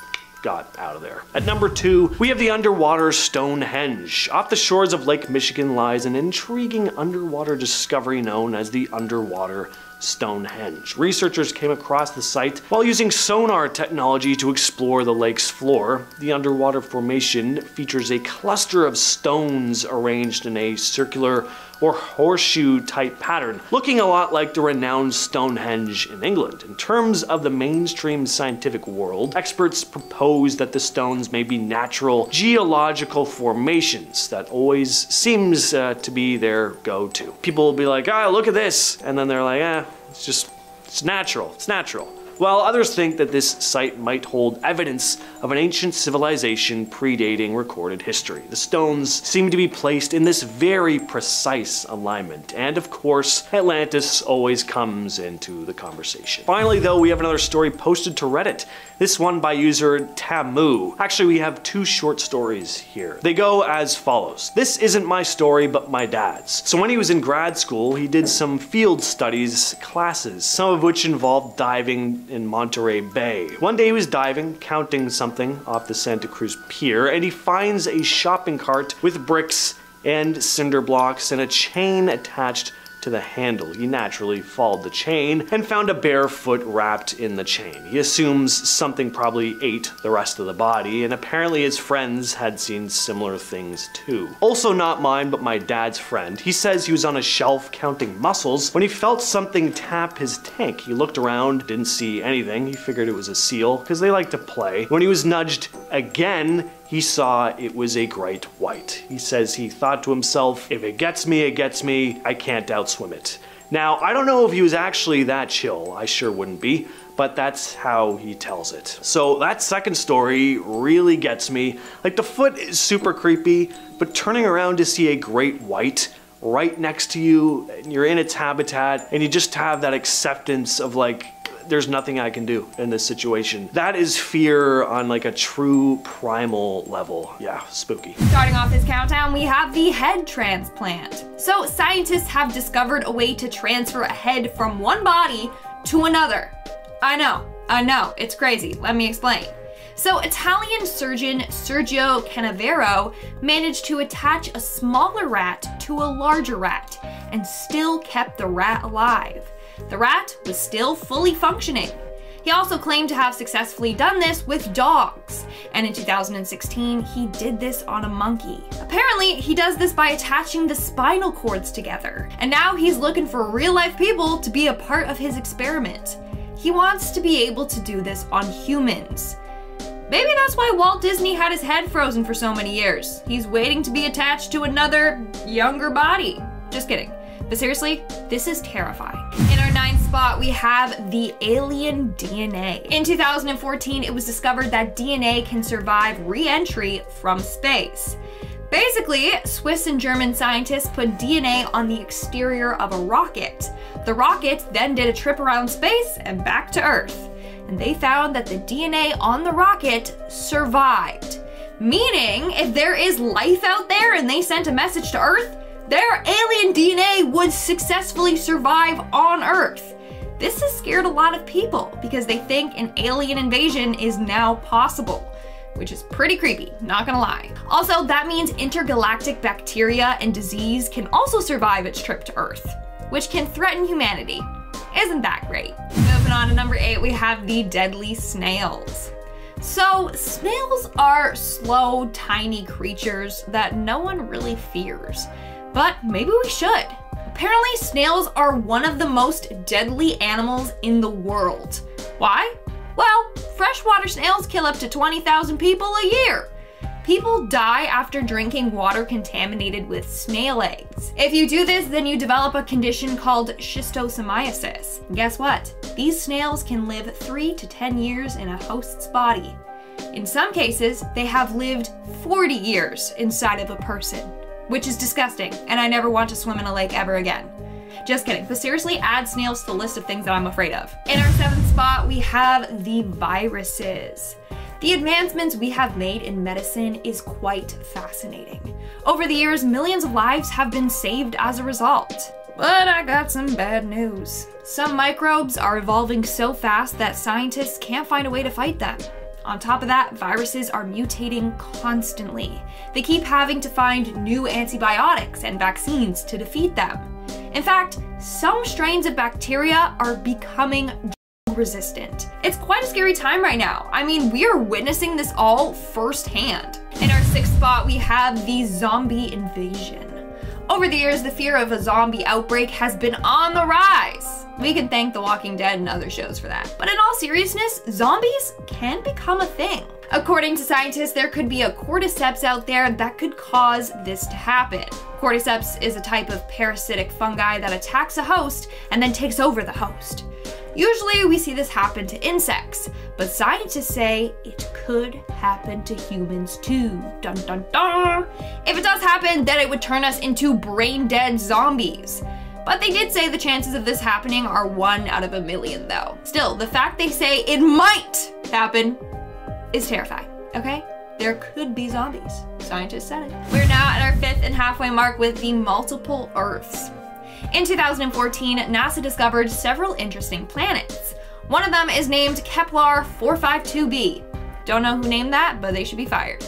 got out of there. At number 2, we have the underwater Stonehenge. Off the shores of Lake Michigan lies an intriguing underwater discovery known as the underwater Stonehenge. Researchers came across the site while using sonar technology to explore the lake's floor. The underwater formation features a cluster of stones arranged in a circular or horseshoe-type pattern, looking a lot like the renowned Stonehenge in England. In terms of the mainstream scientific world, experts propose that the stones may be natural geological formations. That always seems to be their go-to. People will be like, ah, look at this, and then they're like, it's natural, it's natural. While others think that this site might hold evidence of an ancient civilization predating recorded history. The stones seem to be placed in this very precise alignment, and of course, Atlantis always comes into the conversation. Finally though, we have another story posted to Reddit, this one by user Tamu. Actually, we have 2 short stories here. They go as follows. This isn't my story, but my dad's. So when he was in grad school, he did some field studies classes, some of which involved diving in Monterey Bay. One day he was diving, counting something off the Santa Cruz Pier, and he finds a shopping cart with bricks and cinder blocks and a chain attached to the handle. He naturally followed the chain and found a bare foot wrapped in the chain. He assumes something probably ate the rest of the body, and apparently his friends had seen similar things too. Also not mine, but my dad's friend. He says he was on a shelf counting mussels when he felt something tap his tank. He looked around, didn't see anything. He figured it was a seal, because they like to play. When he was nudged again, he saw it was a great white. He says he thought to himself, if it gets me, it gets me. I can't outswim it. Now, I don't know if he was actually that chill. I sure wouldn't be, but that's how he tells it. So that second story really gets me. Like, the foot is super creepy, but turning around to see a great white right next to you, and you're in its habitat, and you just have that acceptance of like, there's nothing I can do in this situation. That is fear on like a true primal level. Yeah, spooky. Starting off this countdown, we have the head transplant. So scientists have discovered a way to transfer a head from one body to another. I know, it's crazy. Let me explain. So Italian surgeon Sergio Canavero managed to attach a smaller rat to a larger rat and still kept the rat alive. The rat was still fully functioning. He also claimed to have successfully done this with dogs, and in 2016 he did this on a monkey. Apparently he does this by attaching the spinal cords together, and now he's looking for real-life people to be a part of his experiment. He wants to be able to do this on humans. Maybe that's why Walt Disney had his head frozen for so many years. He's waiting to be attached to another, younger body. Just kidding. But seriously, this is terrifying. In our 9th spot, we have the alien DNA. In 2014, it was discovered that DNA can survive re-entry from space. Basically, Swiss and German scientists put DNA on the exterior of a rocket. The rocket then did a trip around space and back to Earth. And they found that the DNA on the rocket survived. Meaning, if there is life out there and they sent a message to Earth, their alien DNA would successfully survive on Earth. This has scared a lot of people because they think an alien invasion is now possible, which is pretty creepy, not gonna lie. Also, that means intergalactic bacteria and disease can also survive its trip to Earth, which can threaten humanity. Isn't that great? Moving on to number 8, we have the deadly snails. So, snails are slow, tiny creatures that no one really fears. But maybe we should. Apparently, snails are one of the most deadly animals in the world. Why? Well, freshwater snails kill up to 20,000 people a year. People die after drinking water contaminated with snail eggs. If you do this, then you develop a condition called schistosomiasis. And guess what? These snails can live 3 to 10 years in a host's body. In some cases, they have lived 40 years inside of a person, which is disgusting, and I never want to swim in a lake ever again. Just kidding, but seriously, add snails to the list of things that I'm afraid of. In our 7th spot, we have the viruses. The advancements we have made in medicine is quite fascinating. Over the years, millions of lives have been saved as a result. But I got some bad news. Some microbes are evolving so fast that scientists can't find a way to fight them. On top of that, viruses are mutating constantly. They keep having to find new antibiotics and vaccines to defeat them. In fact, some strains of bacteria are becoming resistant. It's quite a scary time right now. I mean, we are witnessing this all firsthand. In our 6th spot, we have the zombie invasion. Over the years, the fear of a zombie outbreak has been on the rise. We can thank The Walking Dead and other shows for that. But in all seriousness, zombies can become a thing. According to scientists, there could be a cordyceps out there that could cause this to happen. Cordyceps is a type of parasitic fungi that attacks a host and then takes over the host. Usually we see this happen to insects, but scientists say it could happen to humans too. Dun dun dun! If it does happen, then it would turn us into brain-dead zombies. But they did say the chances of this happening are 1 out of a million though. Still, the fact they say it might happen is terrifying, okay? There could be zombies. Scientists said it. We're now at our 5th and halfway mark with the multiple Earths. In 2014, NASA discovered several interesting planets. One of them is named Kepler 452b. Don't know who named that, but they should be fired.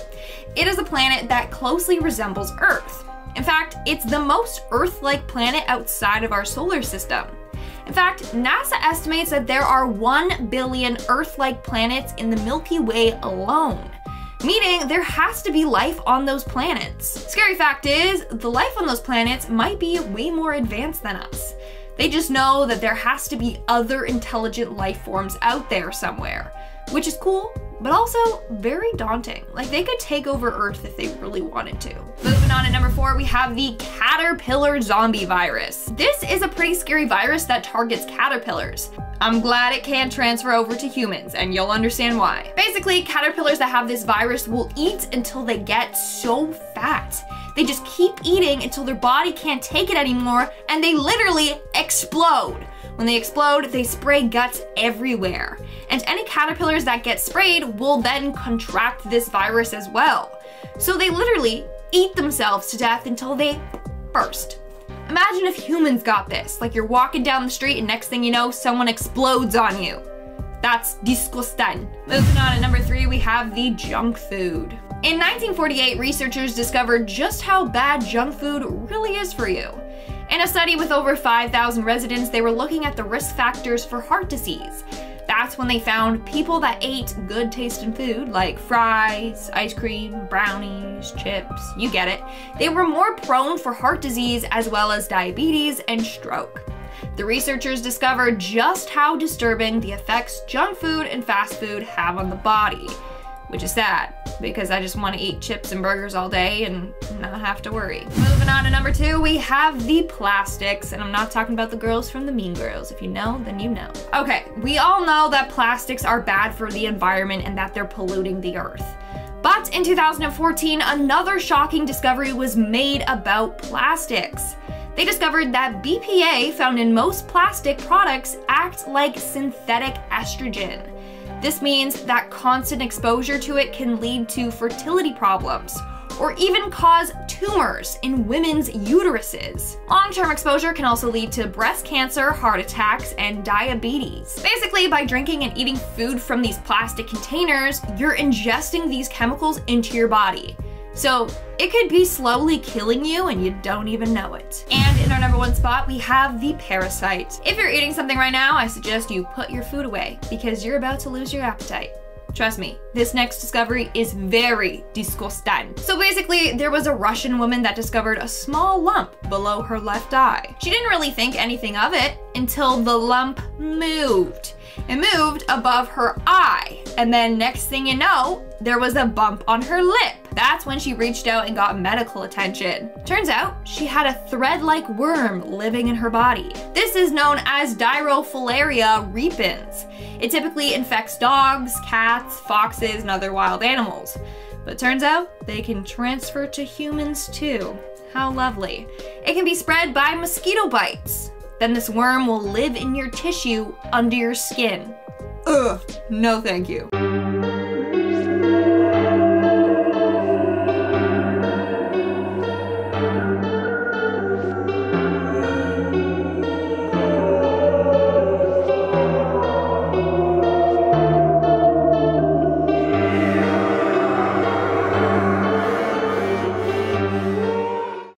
It is a planet that closely resembles Earth. In fact, it's the most Earth-like planet outside of our solar system. In fact, NASA estimates that there are 1 billion Earth-like planets in the Milky Way alone, meaning there has to be life on those planets. Scary fact is, the life on those planets might be way more advanced than us. They just know that there has to be other intelligent life forms out there somewhere, which is cool, but also very daunting. Like, they could take over Earth if they really wanted to. Moving on to number 4, we have the caterpillar zombie virus. This is a pretty scary virus that targets caterpillars. I'm glad it can't transfer over to humans, and you'll understand why. Basically, caterpillars that have this virus will eat until they get so fat. They just keep eating until their body can't take it anymore, and they literally explode. When they explode, they spray guts everywhere. And any caterpillars that get sprayed will then contract this virus as well. So they literally eat themselves to death until they burst. Imagine if humans got this. Like, you're walking down the street and next thing you know, someone explodes on you. That's disgusting. Moving on to number 3, we have the junk food. In 1948, researchers discovered just how bad junk food really is for you. In a study with over 5,000 residents, they were looking at the risk factors for heart disease. That's when they found people that ate good tasting food like fries, ice cream, brownies, chips, you get it. They were more prone for heart disease as well as diabetes and stroke. The researchers discovered just how disturbing the effects junk food and fast food have on the body, which is sad because I just want to eat chips and burgers all day and not have to worry. Moving on to number 2, we have the plastics, and I'm not talking about the girls from the Mean Girls. If you know, then you know. Okay, we all know that plastics are bad for the environment and that they're polluting the earth. But in 2014, another shocking discovery was made about plastics. They discovered that BPA found in most plastic products act like synthetic estrogen. This means that constant exposure to it can lead to fertility problems, or even cause tumors in women's uteruses. Long-term exposure can also lead to breast cancer, heart attacks, and diabetes. Basically, by drinking and eating food from these plastic containers, you're ingesting these chemicals into your body. So it could be slowly killing you and you don't even know it. And in our number 1 spot, we have the parasite. If you're eating something right now, I suggest you put your food away because you're about to lose your appetite. Trust me, this next discovery is very disgusting. So basically, there was a Russian woman that discovered a small lump below her left eye. She didn't really think anything of it until the lump moved. It moved above her eye, and then next thing you know, there was a bump on her lip. That's when she reached out and got medical attention. Turns out, she had a thread-like worm living in her body. This is known as Dirofilaria repens. It typically infects dogs, cats, foxes, and other wild animals. But turns out, they can transfer to humans too. How lovely. It can be spread by mosquito bites. Then this worm will live in your tissue under your skin. Ugh, no thank you.